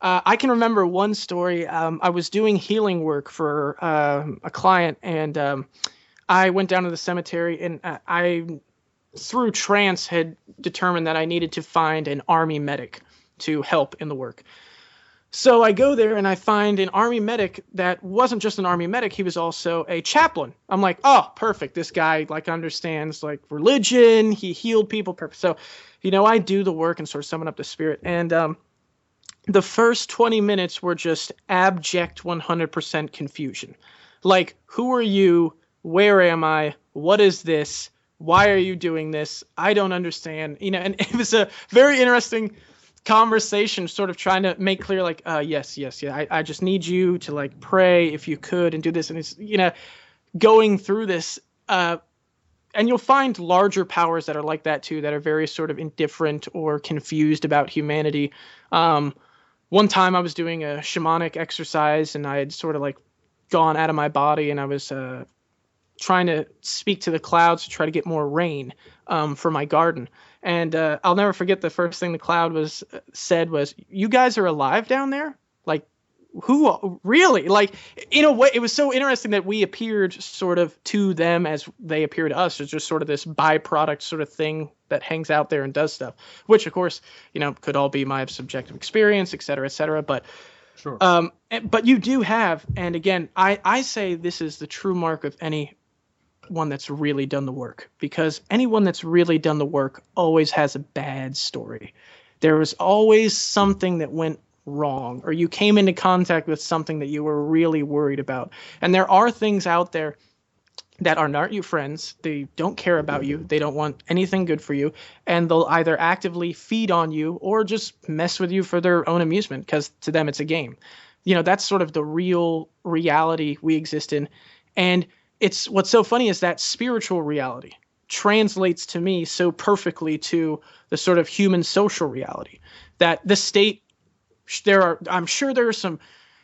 I can remember one story. I was doing healing work for a client, and I went down to the cemetery, and I, through trance, had determined that I needed to find an army medic to help in the work. So I go there and I find an army medic that wasn't just an army medic, he was also a chaplain. I'm like, oh, perfect. This guy like understands like religion. He healed people. Perfect. So, I do the work and sort of summon up the spirit. And the first 20 minutes were just abject 100% confusion. Like, who are you? Where am I? What is this? Why are you doing this? I don't understand. And it was a very interesting conversation, sort of trying to make clear, like, yes, I just need you to like pray if you could and do this. And it's, going through this, and you'll find larger powers that are like that too, that are very sort of indifferent or confused about humanity. One time I was doing a shamanic exercise and I had sort of like gone out of my body, and I was trying to speak to the clouds to try to get more rain for my garden. And I'll never forget the first thing the cloud said was, "You guys are alive down there? Like, who really?" Like, in a way, it was so interesting that we appeared sort of to them as they appear to us. It's just sort of this byproduct sort of thing that hangs out there and does stuff, which of course, could all be my subjective experience, et cetera, et cetera. But sure. But you do have, and again, I say this is the true mark of any one that's really done the work, because anyone that's really done the work always has a bad story. There was always something that went wrong, or you came into contact with something that you were really worried about. And there are things out there that are not your friends. They don't care about you. They don't want anything good for you. And they'll either actively feed on you or just mess with you for their own amusement, because to them it's a game. That's sort of the real reality we exist in. And it's what's so funny is that spiritual reality translates to me so perfectly to the sort of human social reality that the state, I'm sure there are some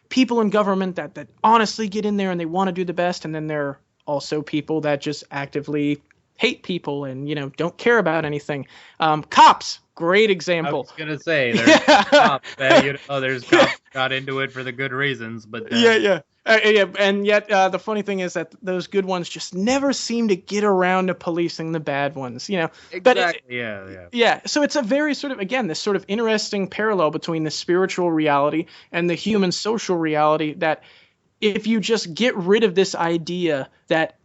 people in government that honestly get in there and they want to do the best. And then there are also people that just actively hate people and, don't care about anything. Cops, great example. I was going to say, there's cops that, there's cops who got into it for the good reasons, but yeah. And yet the funny thing is that those good ones just never seem to get around to policing the bad ones, Exactly. But yeah. So it's a very sort of, again, this sort of interesting parallel between the spiritual reality and the human social reality, that if you just get rid of this idea that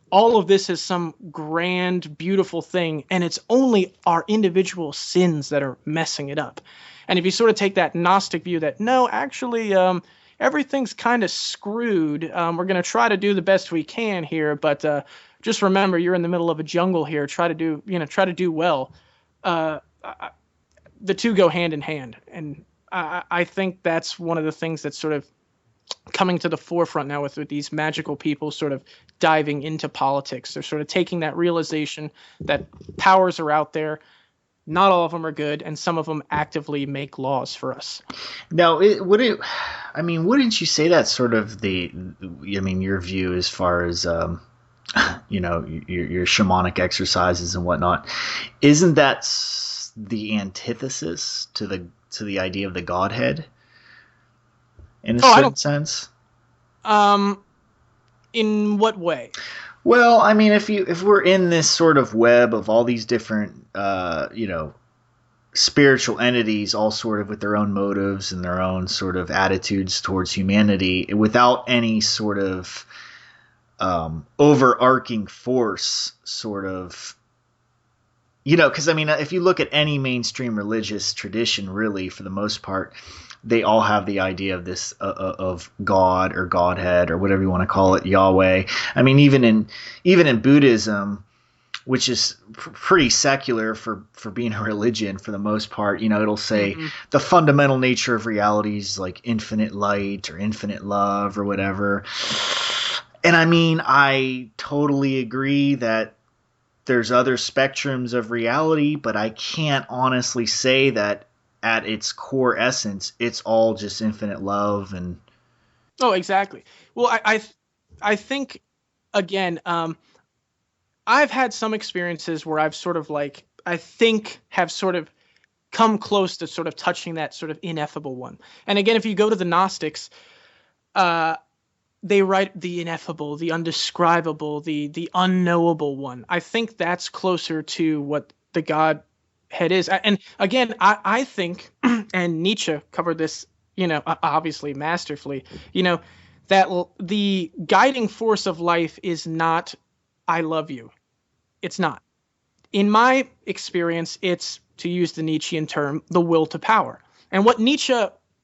all of this is some grand, beautiful thing, and it's only our individual sins that are messing it up. And if you sort of take that Gnostic view that, no, actually, everything's kind of screwed. We're going to try to do the best we can here, but just remember, you're in the middle of a jungle here. Try to do well. The two go hand in hand, and I think that's one of the things that's sort of coming to the forefront now with these magical people sort of diving into politics. They're sort of taking that realization that powers are out there. Not all of them are good, and some of them actively make laws for us. Now, wouldn't you say that's sort of your view as far as, your shamanic exercises and whatnot? Isn't that the antithesis to the idea of the Godhead? In a certain sense? In what way? Well, I mean, if we're in this sort of web of all these different, spiritual entities, all sort of with their own motives and their own sort of attitudes towards humanity, without any sort of overarching force, sort of, because if you look at any mainstream religious tradition, really, for the most part, they all have the idea of this of God or Godhead or whatever you want to call it, Yahweh. I mean, even in Buddhism, which is pretty secular for being a religion for the most part, it'll say the fundamental nature of reality is like infinite light or infinite love or whatever. And I totally agree that there's other spectrums of reality, but I can't honestly say that at its core essence, it's all just infinite love. And oh, exactly. Well, I think, again, I've had some experiences where I've sort of have sort of come close to sort of touching that sort of ineffable one. And again, if you go to the Gnostics, they write the ineffable, the undescribable, the unknowable one. I think that's closer to what the Godhead is. And again, I think, and Nietzsche covered this, obviously masterfully, that the guiding force of life is not I love you. It's not. In my experience, it's, to use the Nietzschean term, the will to power. And what Nietzsche,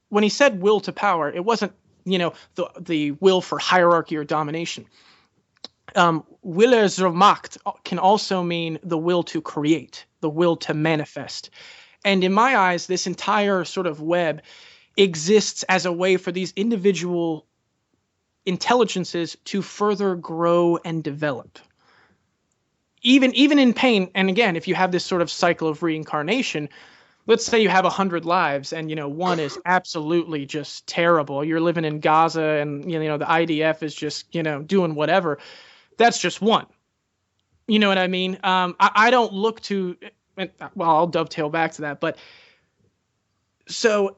when he said will to power, it wasn't, the will for hierarchy or domination. Wille zur Macht can also mean the will to create, the will to manifest. And in my eyes, this entire sort of web exists as a way for these individual intelligences to further grow and develop. Even in pain, and again, if you have this sort of cycle of reincarnation, let's say you have 100 lives and, one is absolutely just terrible. You're living in Gaza and, the IDF is just, doing whatever. That's just one. You know what I mean? I don't look to, well, I'll dovetail back to that. But so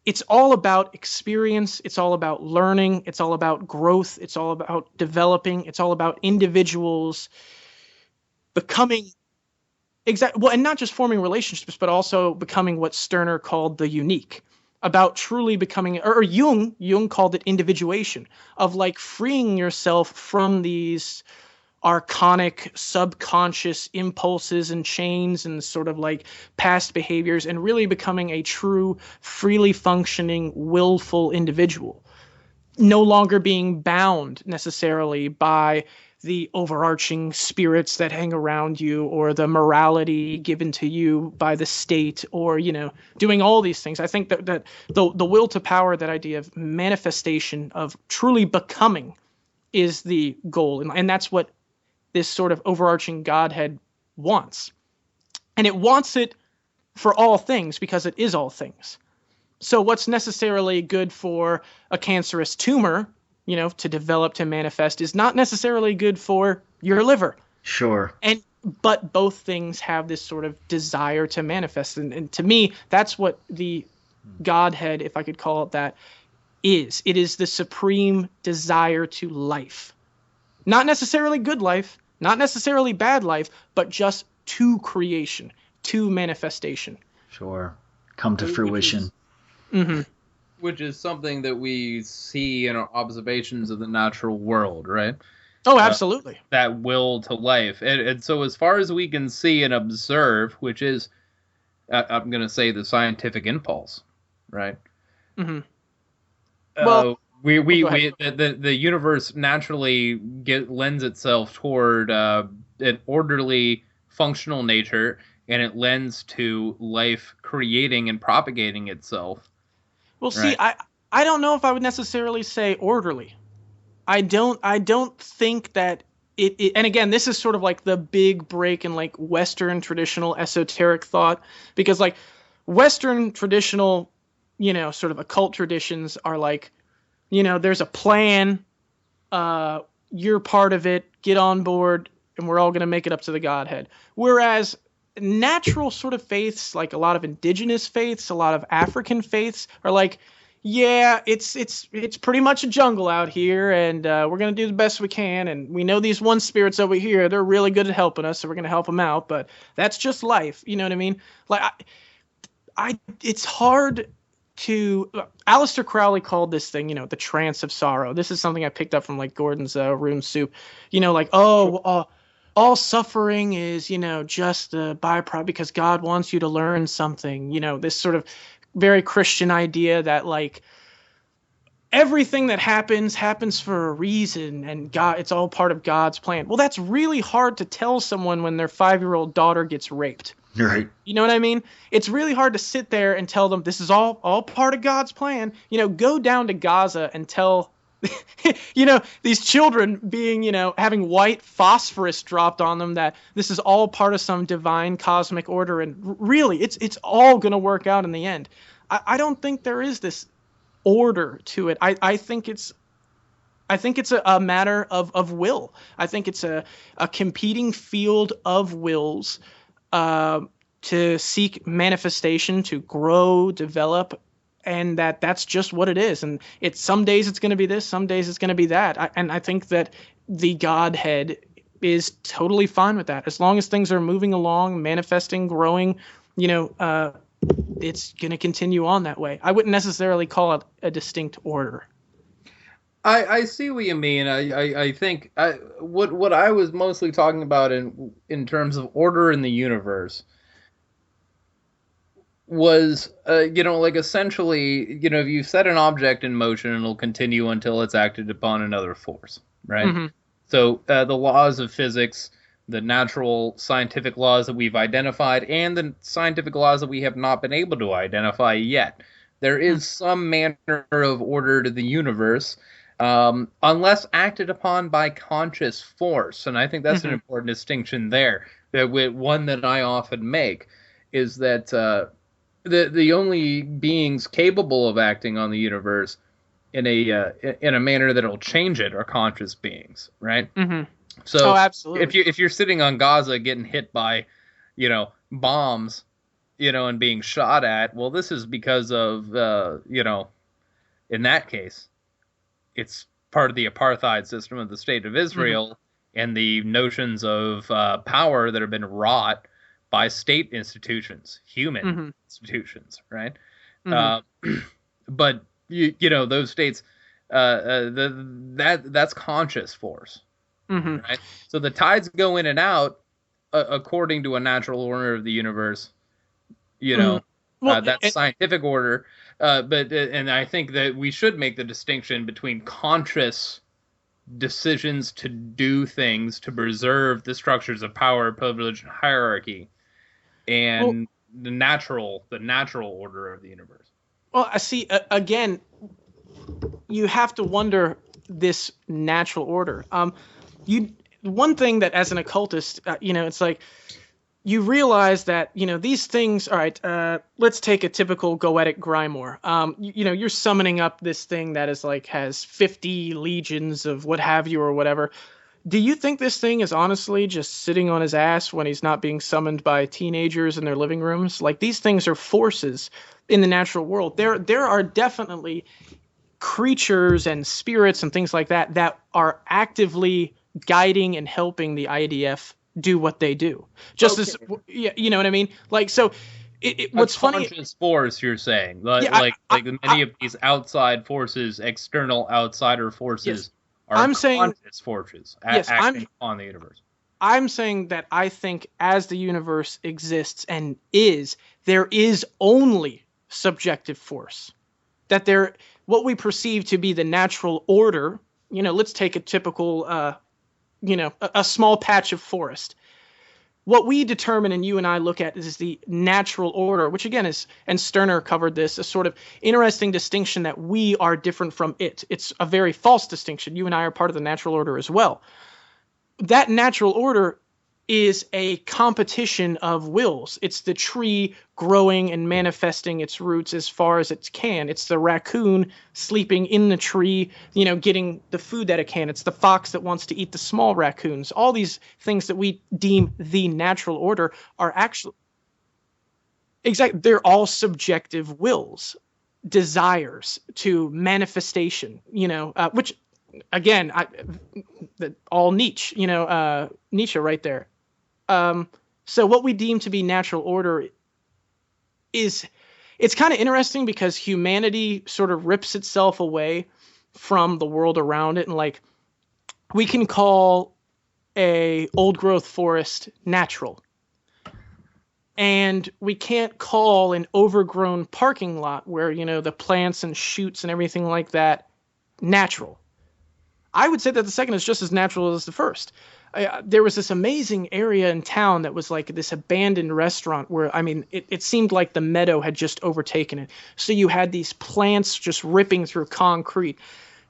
it's all about experience. It's all about learning. It's all about growth. It's all about developing. It's all about individuals becoming well, and not just forming relationships, but also becoming what Stirner called the unique. about truly becoming, or Jung called it individuation, of like freeing yourself from these archonic subconscious impulses and chains and sort of like past behaviors, and really becoming a true, freely functioning, willful individual, no longer being bound necessarily by the overarching spirits that hang around you, or the morality given to you by the state, or, you know, doing all these things. I think that the will to power, that idea of manifestation, of truly becoming, is the goal. And that's what this sort of overarching Godhead wants. And it wants it for all things because it is all things. So what's necessarily good for a cancerous tumor, you know, to develop, to manifest, is not necessarily good for your liver. Sure. But both things have this sort of desire to manifest. And to me, that's what the Godhead, if I could call it that, is. It is the supreme desire to life. Not necessarily good life, not necessarily bad life, but just to creation, to manifestation. Sure. Come to fruition. Which is something that we see in our observations of the natural world, right? Oh, absolutely. That will to life. And so as far as we can see and observe, which is, I'm going to say, the scientific impulse, right? Well, the universe naturally lends itself toward an orderly, functional nature, and it lends to life creating and propagating itself. Well, see, I don't know if I would necessarily say orderly. I don't think that it, and again, this is sort of like the big break in like Western traditional esoteric thought, because like Western traditional, you know, sort of occult traditions are like, you know, there's a plan, you're part of it, get on board, and we're all going to make it up to the Godhead. Whereas natural sort of faiths, like a lot of indigenous faiths, a lot of African faiths, are like, yeah, it's pretty much a jungle out here, and we're going to do the best we can, and we know these one spirits over here, they're really good at helping us, so we're going to help them out, but that's just life, you know what I mean? Like, it's hard to... Aleister Crowley called this thing, you know, the trance of sorrow. This is something I picked up from, like, Gordon's Rune Soup. You know, like, all suffering is, you know, just a byproduct because God wants you to learn something. You know, this sort of very Christian idea that, like, everything that happens for a reason, and God, it's all part of God's plan. Well, that's really hard to tell someone when their 5-year-old daughter gets raped. Right. You know what I mean? It's really hard to sit there and tell them this is all part of God's plan. You know, go down to Gaza and tell, you know, these children being, you know, having white phosphorus dropped on them, that this is all part of some divine cosmic order. And really, it's all going to work out in the end. I don't think there is this order to it. I think it's a matter of will. I think it's a competing field of wills to seek manifestation, to grow, develop, and that's just what it is. And it's some days it's going to be this, some days it's going to be that. And I think that the Godhead is totally fine with that. As long as things are moving along, manifesting, growing, you know, it's going to continue on that way. I wouldn't necessarily call it a distinct order. I see what you mean. I think what I was mostly talking about in terms of order in the universe was, you know, like essentially, you know, if you set an object in motion, it'll continue until it's acted upon another force, right? Mm-hmm. So the laws of physics, the natural scientific laws that we've identified, and the scientific laws that we have not been able to identify yet, there is some manner of order to the universe. Unless acted upon by conscious force. And I think that's an important distinction there. One that I often make is that the only beings capable of acting on the universe in a manner that'll change it are conscious beings, right? Mm-hmm. So absolutely. If you're sitting on Gaza getting hit by, you know, bombs, you know, and being shot at, well, this is because of, you know, in that case, it's part of the apartheid system of the state of Israel and the notions of power that have been wrought by state institutions, human institutions, right? But you know those states, that's conscious force, right? So the tides go in and out according to a natural order of the universe. You know, that's scientific order. And I think that we should make the distinction between conscious decisions to do things to preserve the structures of power, privilege, and hierarchy, and the natural order of the universe. Well, I see. Again, you have to wonder this natural order. One thing that as an occultist, it's like you realize that these things. All right, let's take a typical Goetic Grimoire. You're summoning up this thing that is like has 50 legions of what have you or whatever. Do you think this thing is honestly just sitting on his ass when he's not being summoned by teenagers in their living rooms? Like, these things are forces in the natural world. There are definitely creatures and spirits and things like that are actively guiding and helping the IDF do what they do. Just as, you know what I mean? Like, so what's funny? Conscious force, you're saying, like many of these outside forces, external outsider forces. Yes. Are conscious forces acting on the universe. I'm saying that I think as the universe exists and there is only subjective force. That what we perceive to be the natural order, let's take a typical, a small patch of forest. What we determine and you and I look at is the natural order, which again is, and Stirner covered this, a sort of interesting distinction that we are different from it. It's a very false distinction. You and I are part of the natural order as well. That natural order is a competition of wills. It's the tree growing and manifesting its roots as far as it can. It's the raccoon sleeping in the tree, getting the food that it can. It's the fox that wants to eat the small raccoons. All these things that we deem the natural order are actually they're all subjective wills, desires to manifestation, which again, all Nietzsche, Nietzsche right there. So what we deem to be natural order it's kind of interesting because humanity sort of rips itself away from the world around it. And like, we can call a old growth forest natural. And we can't call an overgrown parking lot where, the plants and shoots and everything like that natural. I would say that the second is just as natural as the first. There was this amazing area in town that was like this abandoned restaurant where, it seemed like the meadow had just overtaken it. So you had these plants just ripping through concrete.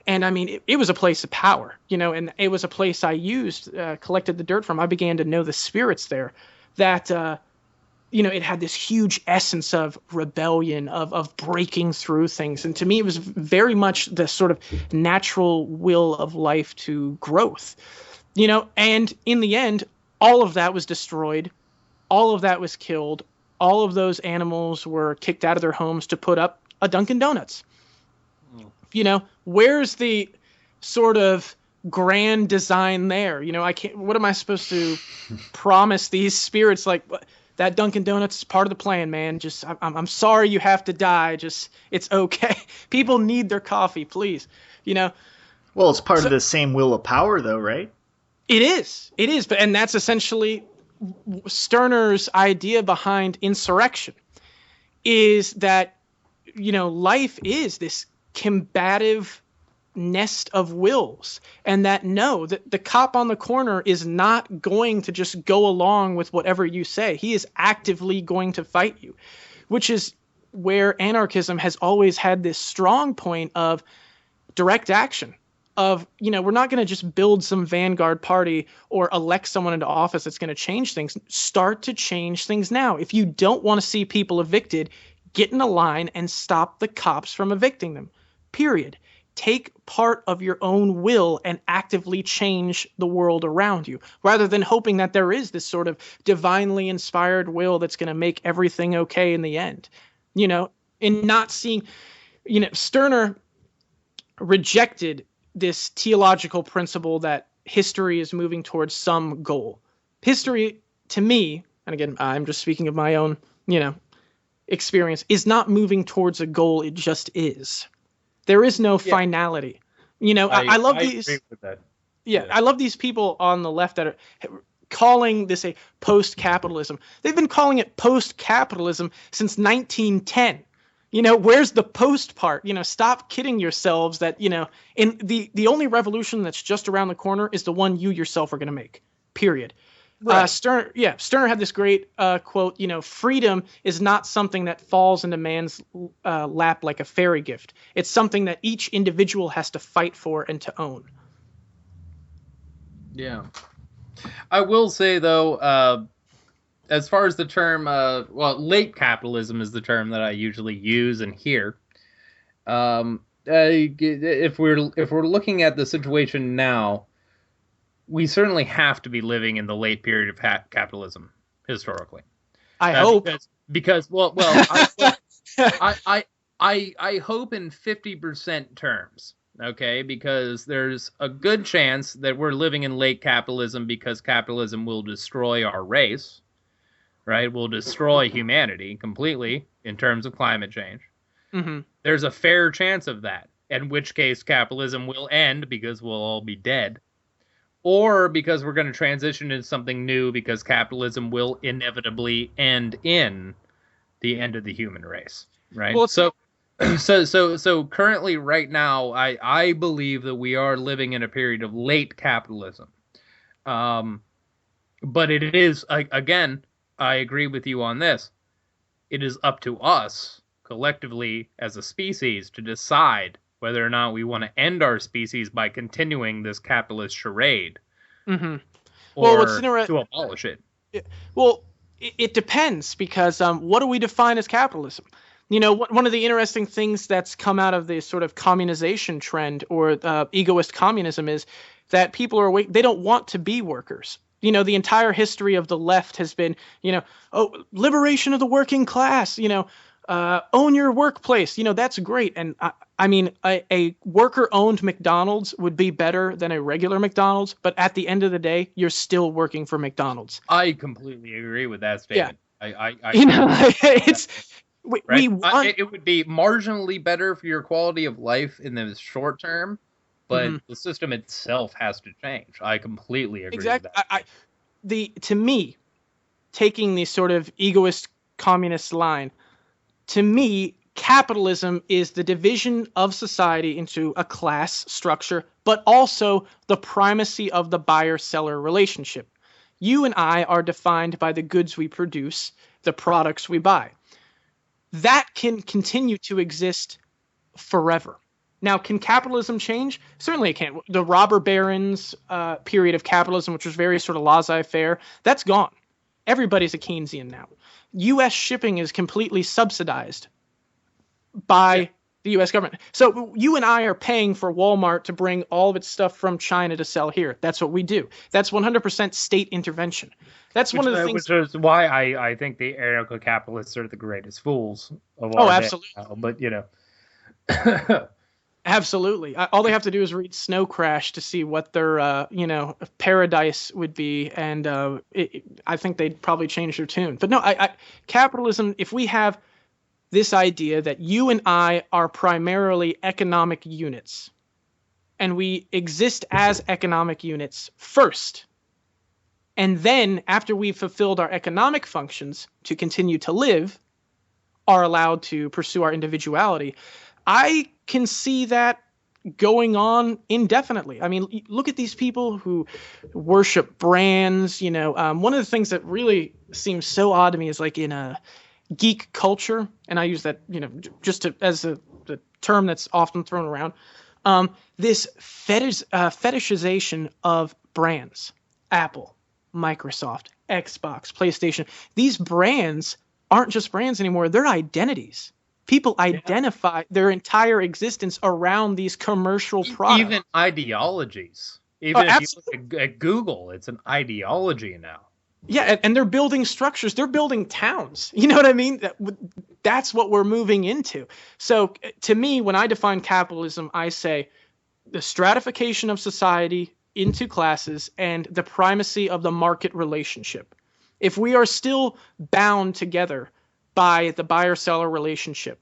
And it was a place of power, and it was a place I used, collected the dirt from. I began to know the spirits there that, it had this huge essence of rebellion, of breaking through things. And to me, it was very much the sort of natural will of life to growth. And in the end, all of that was destroyed. All of that was killed. All of those animals were kicked out of their homes to put up a Dunkin' Donuts. Where's the sort of grand design there? What am I supposed to promise these spirits? Like, that Dunkin' Donuts is part of the plan, man. Just, I'm sorry you have to die. Just, it's okay. People need their coffee, please. Well, it's part of the same will of power, though, right? It is, and that's essentially Stirner's idea behind Insurrection, is that, life is this combative nest of wills, and that the cop on the corner is not going to just go along with whatever you say. He is actively going to fight you, which is where anarchism has always had this strong point of direct action. Of, we're not going to just build some vanguard party or elect someone into office that's going to change things. Start to change things now. If you don't want to see people evicted, get in a line and stop the cops from evicting them. Period. Take part of your own will and actively change the world around you, rather than hoping that there is this sort of divinely inspired will that's going to make everything okay in the end. And not seeing, Stirner rejected this theological principle that history is moving towards some goal. History, to me, and again, I'm just speaking of my own, experience is not moving towards a goal. It just is. There is no finality. You know, I love these. Agree with that. Yeah, I love these people on the left that are calling this a post-capitalism. They've been calling it post-capitalism since 1910. You know, where's the post part? You know, stop kidding yourselves that, you know, in the only revolution that's just around the corner is the one you yourself are going to make. Period. Right. Stirner had this great quote, you know, freedom is not something that falls into man's lap like a fairy gift. It's something that each individual has to fight for and to own. Yeah. I will say, though, as far as the term, late capitalism is the term that I usually use and hear. If we're looking at the situation now, we certainly have to be living in the late period of capitalism historically. I hope because I hope in 50% terms. Okay, because there's a good chance that we're living in late capitalism because capitalism will destroy our race, right? Will destroy humanity completely in terms of climate change. Mm-hmm. There's a fair chance of that, in which case capitalism will end because we'll all be dead. Or because we're going to transition into something new because capitalism will inevitably end in the end of the human race, right? Well, So currently, right now, I believe that we are living in a period of late capitalism. But it is, again, I agree with you on this. It is up to us, collectively, as a species, to decide whether or not we want to end our species by continuing this capitalist charade. Mm-hmm. Or to abolish it. Well, it depends, because what do we define as capitalism? You know, one of the interesting things that's come out of the sort of communization trend or egoist communism is that people are they don't want to be workers. You know, the entire history of the left has been, you know, liberation of the working class, you know, own your workplace. You know, that's great. And I mean, a worker-owned McDonald's would be better than a regular McDonald's. But at the end of the day, you're still working for McDonald's. I completely agree with that statement. Yeah. You know, it's... Right? It would be marginally better for your quality of life in the short term, but the system itself has to change. I completely agree with that. To me, taking the sort of egoist communist line, to me, capitalism is the division of society into a class structure, but also the primacy of the buyer-seller relationship. You and I are defined by the goods we produce, the products we buy. That can continue to exist forever. Now, can capitalism change? Certainly it can. The robber barons period of capitalism, which was very sort of laissez-faire, that's gone. Everybody's a Keynesian now. U.S. shipping is completely subsidized by the U.S. government. So you and I are paying for Walmart to bring all of its stuff from China to sell here. That's what we do. That's 100% state intervention. That's one of the things. Which is why I think the anarcho-capitalists are the greatest fools of all. Oh, absolutely. Now, but, you know. Absolutely. All they have to do is read Snow Crash to see what their, paradise would be. And I think they'd probably change their tune. But no, capitalism, if we have this idea that you and I are primarily economic units, and we exist as economic units first, and then after we've fulfilled our economic functions to continue to live, are allowed to pursue our individuality, I can see that going on indefinitely. I mean, look at these people who worship brands. You know, one of the things that really seems so odd to me is like in a geek culture, and I use that, you know, just as the term that's often thrown around, this fetishization of brands. Apple, Microsoft, Xbox, PlayStation. These brands aren't just brands anymore. They're identities. People identify their entire existence around these commercial products. Even ideologies. Even if you look at Google, it's an ideology now. Yeah, and they're building structures. They're building towns. You know what I mean? That's what we're moving into. So to me, when I define capitalism, I say the stratification of society into classes and the primacy of the market relationship. If we are still bound together by the buyer-seller relationship.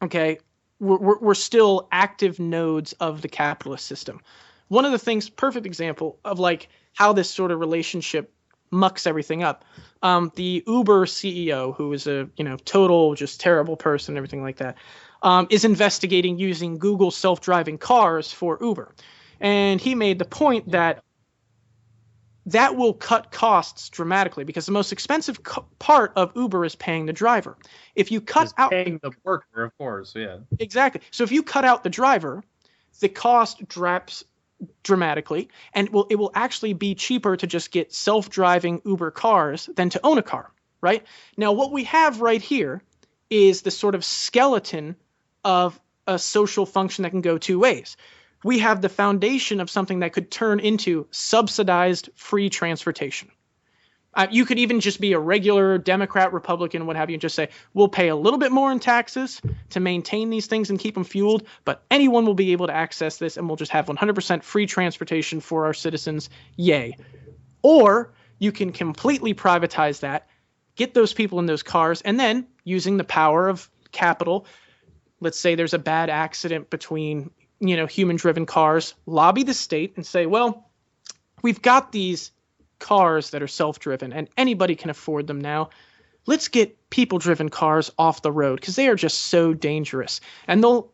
Okay, we're still active nodes of the capitalist system. One of the things, perfect example of like how this sort of relationship mucks everything up. The Uber CEO, who is a total just terrible person, everything like that, is investigating using Google self-driving cars for Uber, and he made the point that will cut costs dramatically because the most expensive part of Uber is paying the driver. If you cut out paying the worker, of course, yeah, exactly. So if you cut out the driver, the cost drops dramatically, and it will actually be cheaper to just get self-driving Uber cars than to own a car, right? Now, what we have right here is the sort of skeleton of a social function that can go two ways. We have the foundation of something that could turn into subsidized free transportation. You could even just be a regular Democrat, Republican, what have you, and just say, we'll pay a little bit more in taxes to maintain these things and keep them fueled, but anyone will be able to access this, and we'll just have 100% free transportation for our citizens. Yay. Or you can completely privatize that, get those people in those cars, and then, using the power of capital, let's say there's a bad accident between human-driven cars, lobby the state and say, well, we've got these cars that are self-driven and anybody can afford them now. Let's get people-driven cars off the road because they are just so dangerous. And the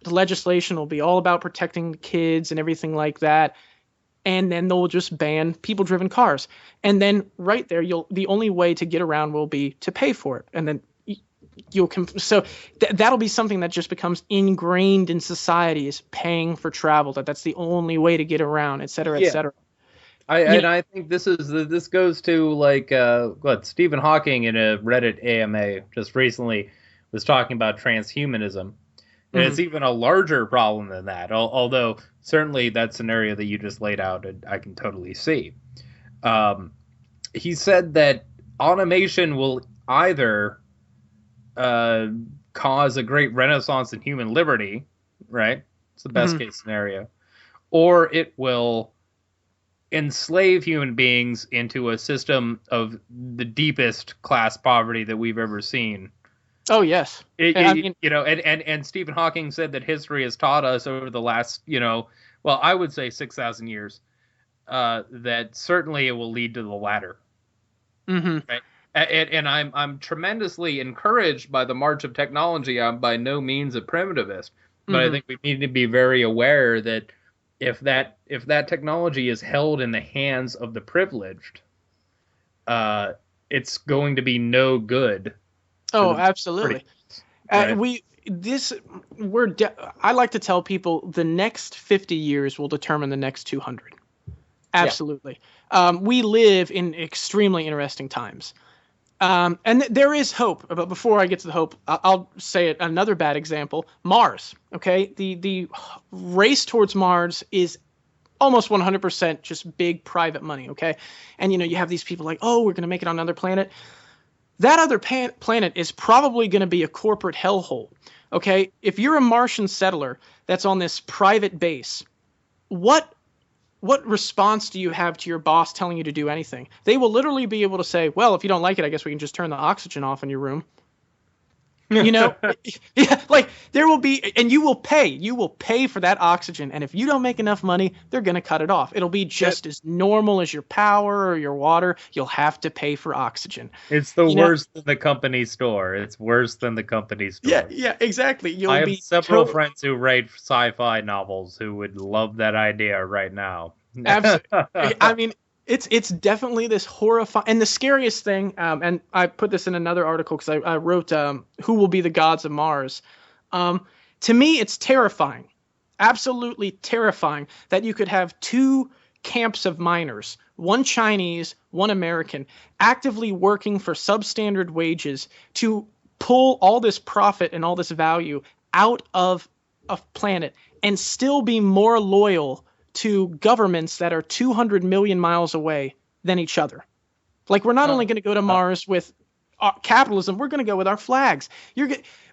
legislation will be all about protecting the kids and everything like that. And then they'll just ban people-driven cars. And then right there, the only way to get around will be to pay for it. And then that'll be something that just becomes ingrained in society, is paying for travel. That's the only way to get around, et cetera, et cetera. I think this goes to like what Stephen Hawking in a Reddit AMA just recently was talking about transhumanism, and it's even a larger problem than that. Although certainly that scenario that you just laid out, I can totally see. He said that automation will either cause a great renaissance in human liberty, right? It's the best case scenario, or it will enslave human beings into a system of the deepest class poverty that we've ever seen. Oh yes, and Stephen Hawking said that history has taught us over the last, I would say 6,000 years, that certainly it will lead to the latter. Right? And I'm tremendously encouraged by the march of technology. I'm by no means a primitivist, but I think we need to be very aware that if that technology is held in the hands of the privileged, it's going to be no good. Oh, absolutely. Right? I like to tell people the next 50 years will determine the next 200. Absolutely. Yeah. We live in extremely interesting times. And there is hope. But before I get to the hope, I'll say it, another bad example. Mars. Okay, the race towards Mars is almost 100% just big private money. Okay, and you have these people like, oh, we're going to make it on another planet. That other planet is probably going to be a corporate hellhole. Okay, if you're a Martian settler that's on this private base, what response do you have to your boss telling you to do anything? They will literally be able to say, well, if you don't like it, I guess we can just turn the oxygen off in your room. Yeah, like there will be, and you will pay for that oxygen. And if you don't make enough money, they're going to cut it off. It'll be just as normal as your power or your water. You'll have to pay for oxygen. It's the worst than the company store. It's worse than the company store. Yeah, exactly. I have several friends who write sci-fi novels who would love that idea right now. Absolutely. I mean, it's definitely this horrifying, and the scariest thing, and I put this in another article because I wrote Who Will Be the Gods of Mars. To me, it's terrifying, absolutely terrifying, that you could have two camps of miners, one Chinese, one American, actively working for substandard wages to pull all this profit and all this value out of a planet and still be more loyal to governments that are 200 million miles away than each other. Like, we're not only going to go to Mars with capitalism, we're going to go with our flags.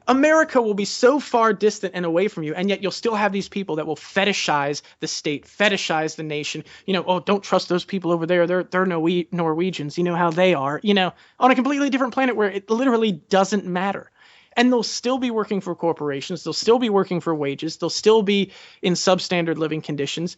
America will be so far distant and away from you, and yet you'll still have these people that will fetishize the state, fetishize the nation. Oh, don't trust those people over there. They're Norwegians. You know how they are. On a completely different planet where it literally doesn't matter. And they'll still be working for corporations. They'll still be working for wages. They'll still be in substandard living conditions.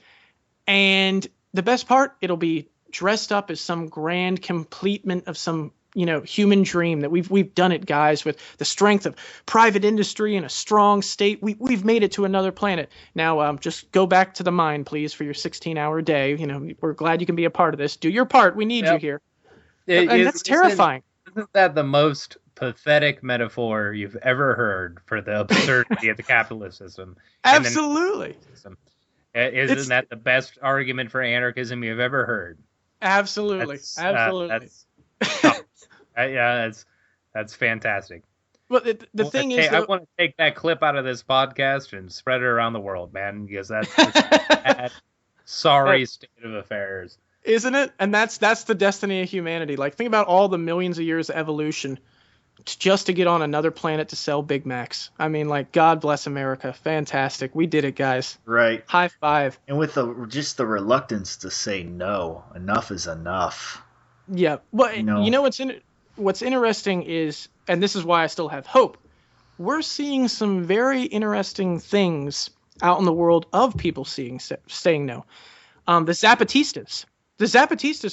And the best part, it'll be dressed up as some grand completement of some human dream that we've done it, guys, with the strength of private industry and a strong state. We've made it to another planet. Now, just go back to the mine, please, for your 16-hour day. We're glad you can be a part of this. Do your part. We need you here. And that's terrifying. Isn't that the most pathetic metaphor you've ever heard for the absurdity of the capitalist system? Absolutely. Isn't that the best argument for anarchism you've ever heard? Absolutely. Absolutely. That's fantastic. Well, the thing is, I want to take that clip out of this podcast and spread it around the world, man, because that's a sorry state of affairs, isn't it? And that's the destiny of humanity. Like, think about all the millions of years of evolution just to get on another planet to sell Big Macs. I mean, like, God bless America. Fantastic. We did it, guys. Right. High five. And with just the reluctance to say no, enough is enough. Yeah. Well, what's interesting is, and this is why I still have hope, we're seeing some very interesting things out in the world of people saying no. The Zapatistas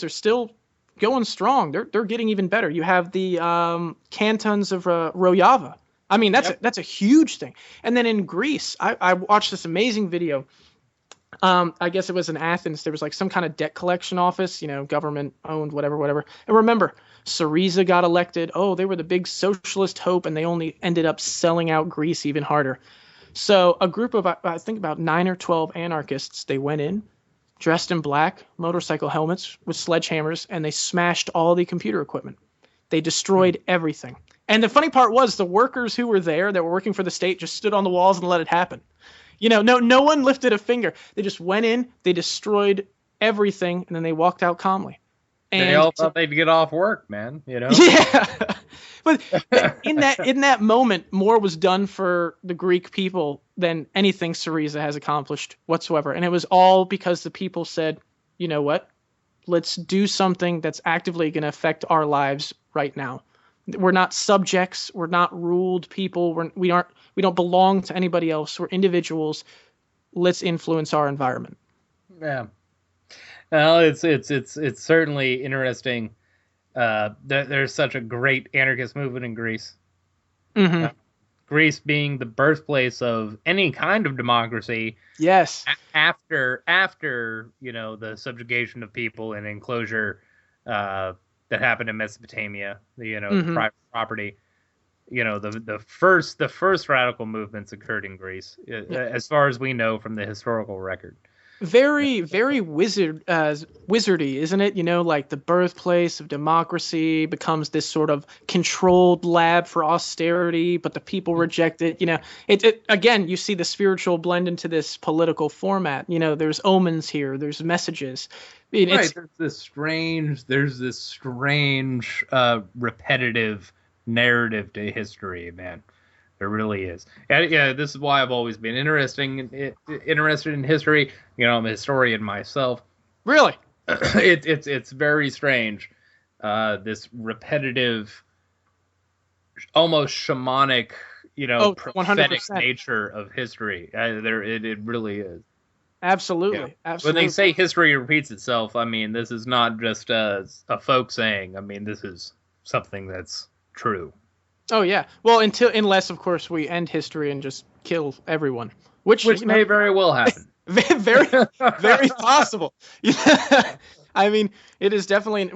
are still going strong. They're getting even better. You have the cantons of Rojava. I mean, that's a huge thing. And then in Greece, I watched this amazing video. I guess it was in Athens. There was like some kind of debt collection office, government owned, whatever. And remember, Syriza got elected. Oh, they were the big socialist hope, and they only ended up selling out Greece even harder. So a group of, I think, about 9 or 12 anarchists, they went in, dressed in black, motorcycle helmets with sledgehammers, and they smashed all the computer equipment. They destroyed everything. And the funny part was the workers who were there that were working for the state just stood on the walls and let it happen. No one lifted a finger. They just went in, they destroyed everything, and then they walked out calmly. And they all thought they'd get off work, man. Yeah. But in that moment, more was done for the Greek people than anything Syriza has accomplished whatsoever. And it was all because the people said, you know what? Let's do something that's actively going to affect our lives right now. We're not subjects. We're not ruled people. We don't belong to anybody else. We're individuals. Let's influence our environment. Yeah. Well, it's certainly interesting. There's such a great anarchist movement in Greece. Mm-hmm. Greece being the birthplace of any kind of democracy. Yes. After the subjugation of people and enclosure that happened in Mesopotamia, Mm-hmm. private property. The first radical movements occurred in Greece, as far as we know from the historical record. Very, very wizardy, isn't it? Like the birthplace of democracy becomes this sort of controlled lab for austerity, but the people reject it. It again, you see the spiritual blend into this political format. There's omens here, there's messages. Right, there's this strange, repetitive narrative to history, man. There really is. And yeah, this is why I've always been interested in history. I'm a historian myself. Really? It's very strange. This repetitive, almost shamanic, prophetic 100%. nature of history. It really is. Absolutely. Yeah. Absolutely. When they say history repeats itself, I mean, this is not just a folk saying. I mean, this is something that's true. Oh yeah. Well, unless of course we end history and just kill everyone, which may very well happen. Very, very possible. Yeah. I mean, it is definitely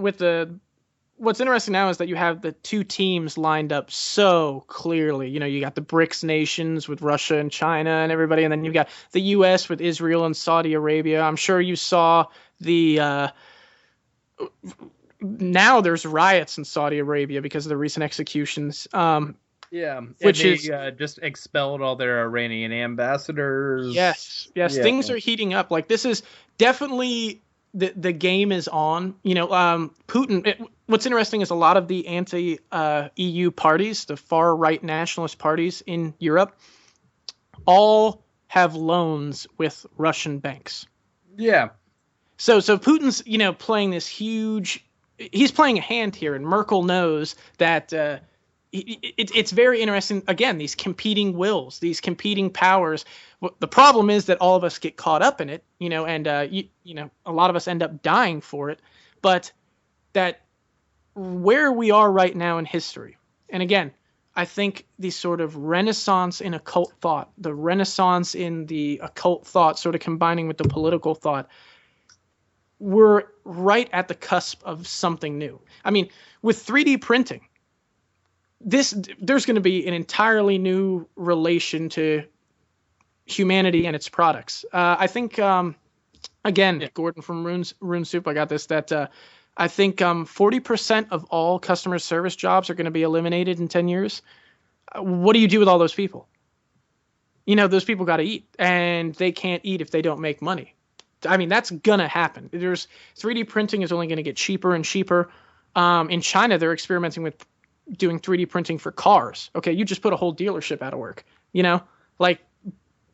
what's interesting now is that you have the two teams lined up so clearly. You got the BRICS nations with Russia and China and everybody, and then you've got the U.S. with Israel and Saudi Arabia. I'm sure you saw the. Now there's riots in Saudi Arabia because of the recent executions. Which just expelled all their Iranian ambassadors. Yes. Yeah. Things are heating up. Like, this is definitely the game is on. Putin. What's interesting is a lot of the anti-EU parties, the far right nationalist parties in Europe, all have loans with Russian banks. Yeah. So Putin's playing this huge. He's playing a hand here, and Merkel knows that. It's very interesting. Again, these competing wills, these competing powers. The problem is that all of us get caught up in it, and a lot of us end up dying for it. But that where we are right now in history, and again, I think the sort of renaissance in occult thought, the renaissance in the occult thought, sort of combining with the political thought, we're right at the cusp of something new. I mean, with 3D printing. There's going to be an entirely new relation to humanity and its products. I think, again, Gordon from Rune Soup, I got this, that I think 40% of all customer service jobs are going to be eliminated in 10 years. What do you do with all those people? Those people got to eat, and they can't eat if they don't make money. I mean, that's going to happen. 3D printing is only going to get cheaper and cheaper. In China, they're experimenting with doing 3D printing for cars. Okay, you just put a whole dealership out of work. Like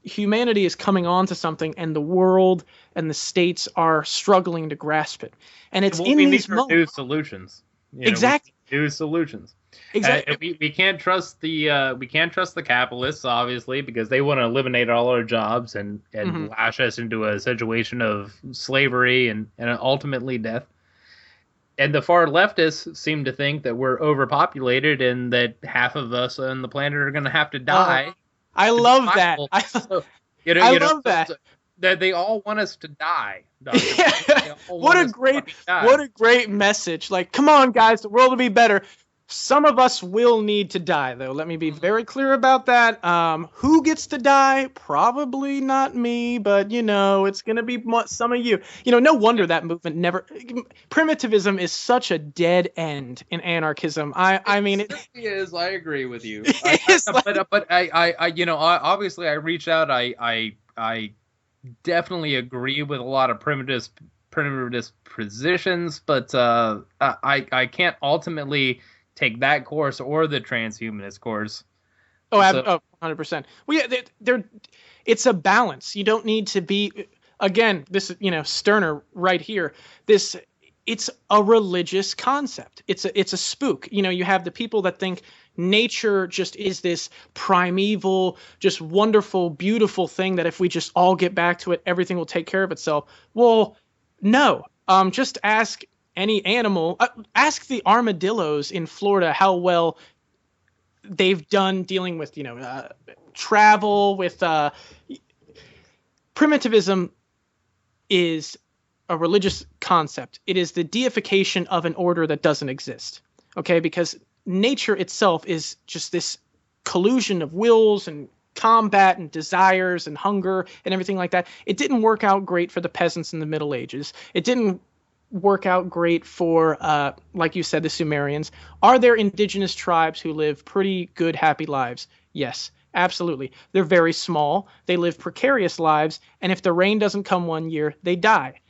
humanity is coming on to something, and the world and the states are struggling to grasp it. And it's in these moments. New solutions. Exactly. New solutions. Exactly. We can't trust the capitalists, obviously, because they want to eliminate all our jobs and lash us into a situation of slavery and ultimately death. And the far leftists seem to think that we're overpopulated and that half of us on the planet are going to have to die. I love that. I love that. That they all want us to die. What a great message. Like, come on, guys, the world will be better. Some of us will need to die, though. Let me be very clear about that. Who gets to die? Probably not me, but, it's going to be some of you. No wonder that movement never... Primitivism is such a dead end in anarchism. I mean... It is. I agree with you. But obviously I reach out. I definitely agree with a lot of primitivist positions, but I can't ultimately take that course or the transhumanist course. 100%. Well, yeah, it's a balance. You don't need to be, again, this, Stirner right here, it's a religious concept. It's a spook. You have the people that think nature just is this primeval, just wonderful, beautiful thing that if we just all get back to it, everything will take care of itself. Well, no. Just ask any animal. Ask the armadillos in Florida how well they've done dealing with, travel, with primitivism is a religious concept. It is the deification of an order that doesn't exist. Okay, because nature itself is just this collusion of wills and combat and desires and hunger and everything like that. It didn't work out great for the peasants in the Middle Ages. It didn't work out great for, like you said, the Sumerians. Are there indigenous tribes who live pretty good, happy lives? Yes, absolutely. They're very small. They live precarious lives. And if the rain doesn't come one year, they die.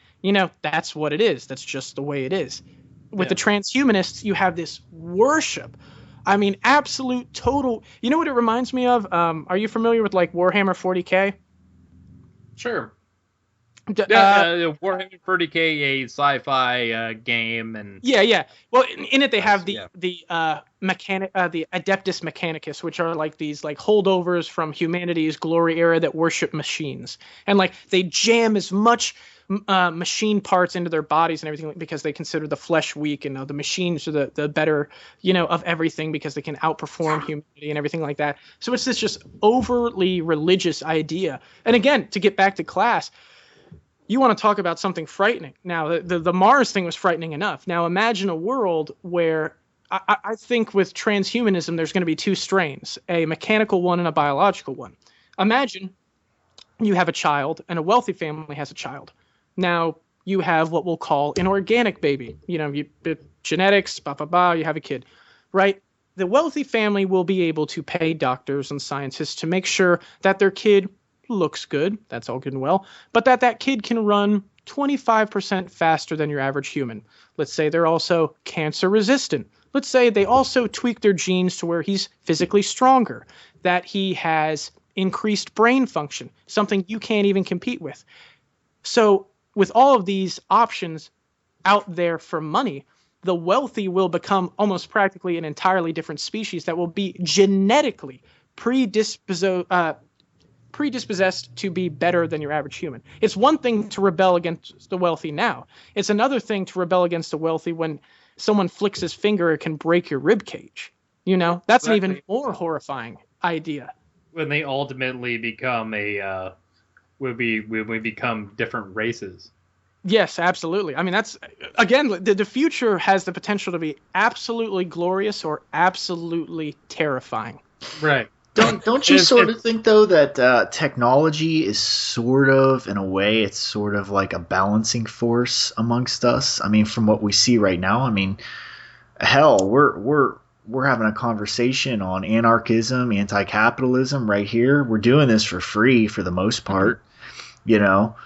That's what it is. That's just the way it is. With the transhumanists, you have this worship. I mean, absolute, total. You know what it reminds me of? Are you familiar with like Warhammer 40K? Sure. Warhammer 40K, a sci-fi game, and yeah. Well, in it they have the mechanic, the Adeptus Mechanicus, which are like these like holdovers from humanity's glory era that worship machines, and like they jam as much machine parts into their bodies and everything because they consider the flesh weak and the machines are the better, of everything because they can outperform humanity and everything like that. So it's this just overly religious idea. And again, to get back to class, you want to talk about something frightening. Now, the Mars thing was frightening enough. Now, imagine a world where I think with transhumanism, there's going to be two strains, a mechanical one and a biological one. Imagine you have a child and a wealthy family has a child. Now, you have what we'll call an organic baby. Genetics, you have a kid, right? The wealthy family will be able to pay doctors and scientists to make sure that their kid looks good, that's all good and well, but that kid can run 25% faster than your average human. Let's say they're also cancer resistant. Let's say they also tweak their genes to where he's physically stronger, that he has increased brain function, something you can't even compete with. So with all of these options out there for money, the wealthy will become almost practically an entirely different species that will be genetically predisposed to be better than your average human. It's one thing to rebel against the wealthy now. It's another thing to rebel against the wealthy when someone flicks his finger, it can break your rib cage. You know, that's an even more horrifying idea. When they ultimately become when we become different races. Yes, absolutely. I mean, that's, again, the future has the potential to be absolutely glorious or absolutely terrifying. Right. Don't you sort of think, though, that technology is sort of, in a way, it's sort of like a balancing force amongst us? I mean, from what we see right now, I mean, hell, we're having a conversation on anarchism, anti-capitalism right here. We're doing this for free for the most part, you know.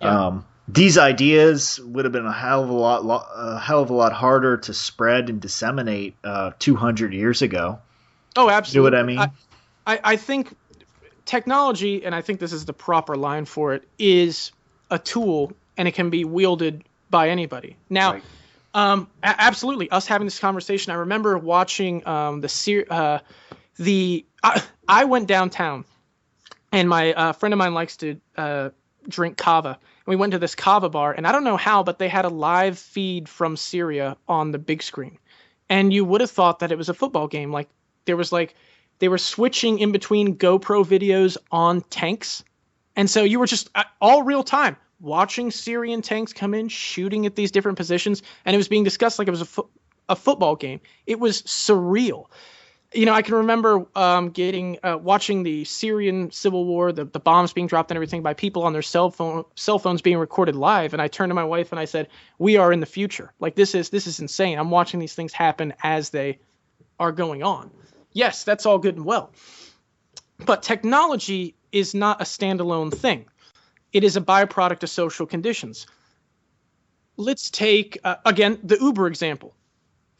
Yeah. These ideas would have been a hell of a lot harder to spread and disseminate 200 years ago. Oh, absolutely. You know what I mean? I think technology, and I think this is the proper line for it, is a tool, and it can be wielded by anybody. Now, right. Absolutely, us having this conversation, I remember watching I went downtown, and my friend of mine likes to drink kava. And we went to this kava bar, and I don't know how, but they had a live feed from Syria on the big screen. And you would have thought that it was a football game. Like, there was they were switching in between GoPro videos on tanks. And so you were just all real time watching Syrian tanks come in, shooting at these different positions. And it was being discussed like it was a football game. It was surreal. You know, I can remember watching the Syrian civil war, the bombs being dropped and everything by people on their cell phones being recorded live. And I turned to my wife and I said, "We are in the future. Like, this is insane. I'm watching these things happen as they are going on." Yes, that's all good and well. But technology is not a standalone thing. It is a byproduct of social conditions. Let's take, again, the Uber example.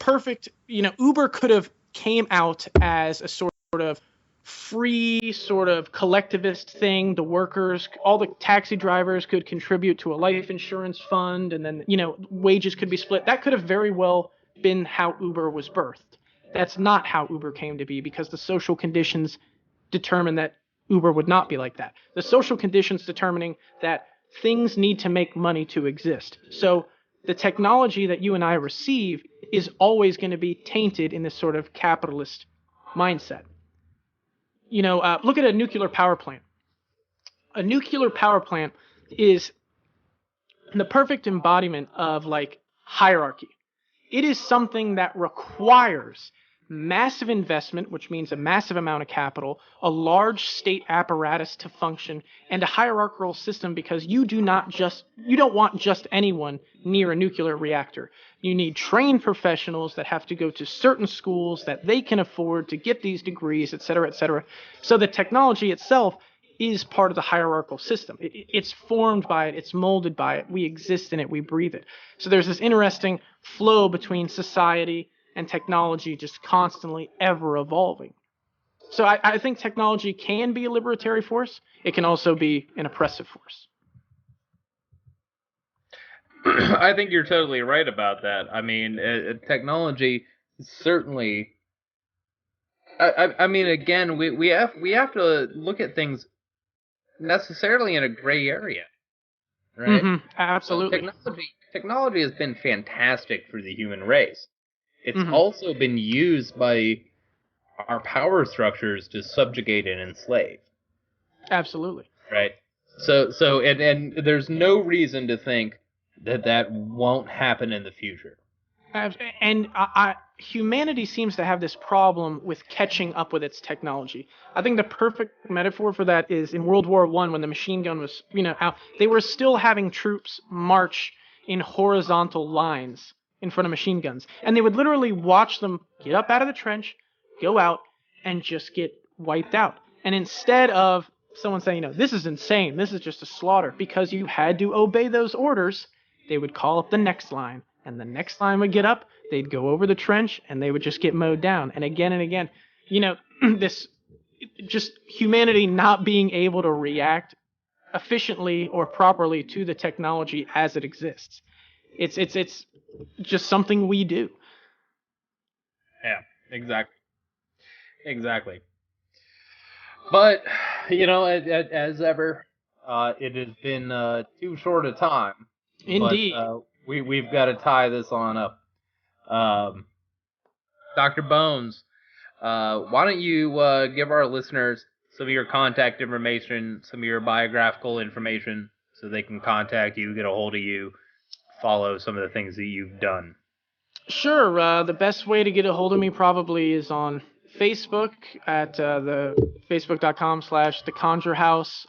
Perfect. You know, Uber could have came out as a sort of free, sort of collectivist thing. The workers, all the taxi drivers could contribute to a life insurance fund, and then, you know, wages could be split. That could have very well been how Uber was birthed. That's not how Uber came to be, because the social conditions determine that Uber would not be like that. The social conditions determining that things need to make money to exist. So the technology that you and I receive is always going to be tainted in this sort of capitalist mindset. You know, look at a nuclear power plant. A nuclear power plant is the perfect embodiment of, like, hierarchy. It is something that requires massive investment, which means a massive amount of capital, a large state apparatus to function, and a hierarchical system, because you don't want just anyone near a nuclear reactor. You need trained professionals that have to go to certain schools that they can afford to get these degrees, et cetera, et cetera. So the technology itself is part of the hierarchical system. It's formed by it. It's molded by it. We exist in it. We breathe it. So there's this interesting flow between society and technology, just constantly ever evolving. So I think technology can be a liberatory force. It can also be an oppressive force. I think you're totally right about that. I mean, technology certainly. I mean, again, we have to look at things necessarily in a gray area, right? Mm-hmm, absolutely. Technology has been fantastic for the human race. It's also been used by our power structures to subjugate and enslave. Absolutely. Right. So there's no reason to think that won't happen in the future. And humanity seems to have this problem with catching up with its technology. I think the perfect metaphor for that is in World War I, when the machine gun was, out. They were still having troops march in horizontal lines in front of machine guns, and they would literally watch them get up out of the trench, go out, and just get wiped out. And instead of someone saying, this is insane, this is just a slaughter, because you had to obey those orders, they would call up the next line, and the next line would get up, they'd go over the trench, and they would just get mowed down. And again, this just humanity not being able to react efficiently or properly to the technology as it exists. It's just something we do. Yeah, exactly. But, as ever, it has been too short a time. Indeed. But, we've got to tie this on up. Dr. Bones, why don't you give our listeners some of your contact information, some of your biographical information, so they can contact you, get a hold of you, follow some of the things that you've done. Sure. The best way to get a hold of me probably is on Facebook at the facebook.com/The Conjure House.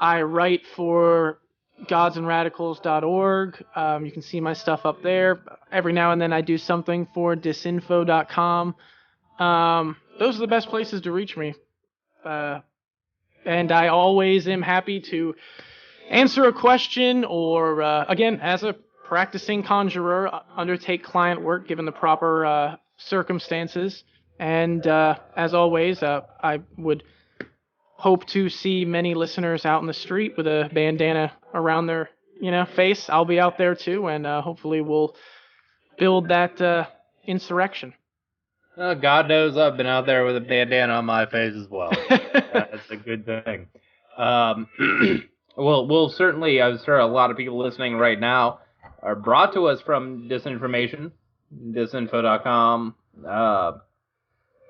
I write for godsandradicals.org. You can see my stuff up there. Every now and then I do something for disinfo.com. Those are the best places to reach me. And I always am happy to answer a question or, again, as a practicing conjurer, undertake client work given the proper circumstances. And as always, I would hope to see many listeners out in the street with a bandana around their face. I'll be out there too, and hopefully we'll build that insurrection. God knows I've been out there with a bandana on my face as well. That's a good thing. We'll certainly, I'm sure a lot of people listening right now are brought to us from disinformation, disinfo.com.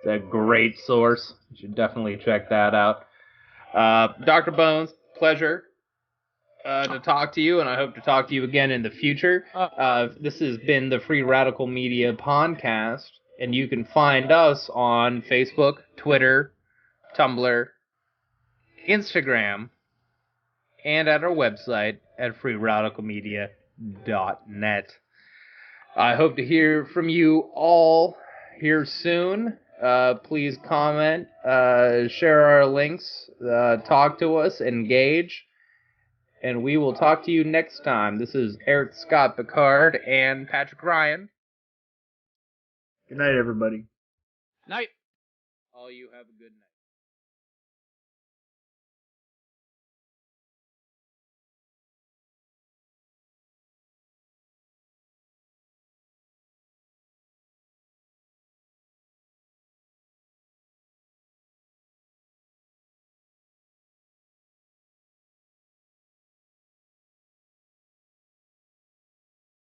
It's a great source. You should definitely check that out. Dr. Bones, pleasure to talk to you, and I hope to talk to you again in the future. This has been the Free Radical Media Podcast, and you can find us on Facebook, Twitter, Tumblr, Instagram, and at our website at freeradicalmedia.net. I hope to hear from you all here soon. Please comment, share our links, talk to us, engage, and we will talk to you next time. This is Eric Scott Picard and Patrick Ryan. Good night, everybody. Night. All you have a good night.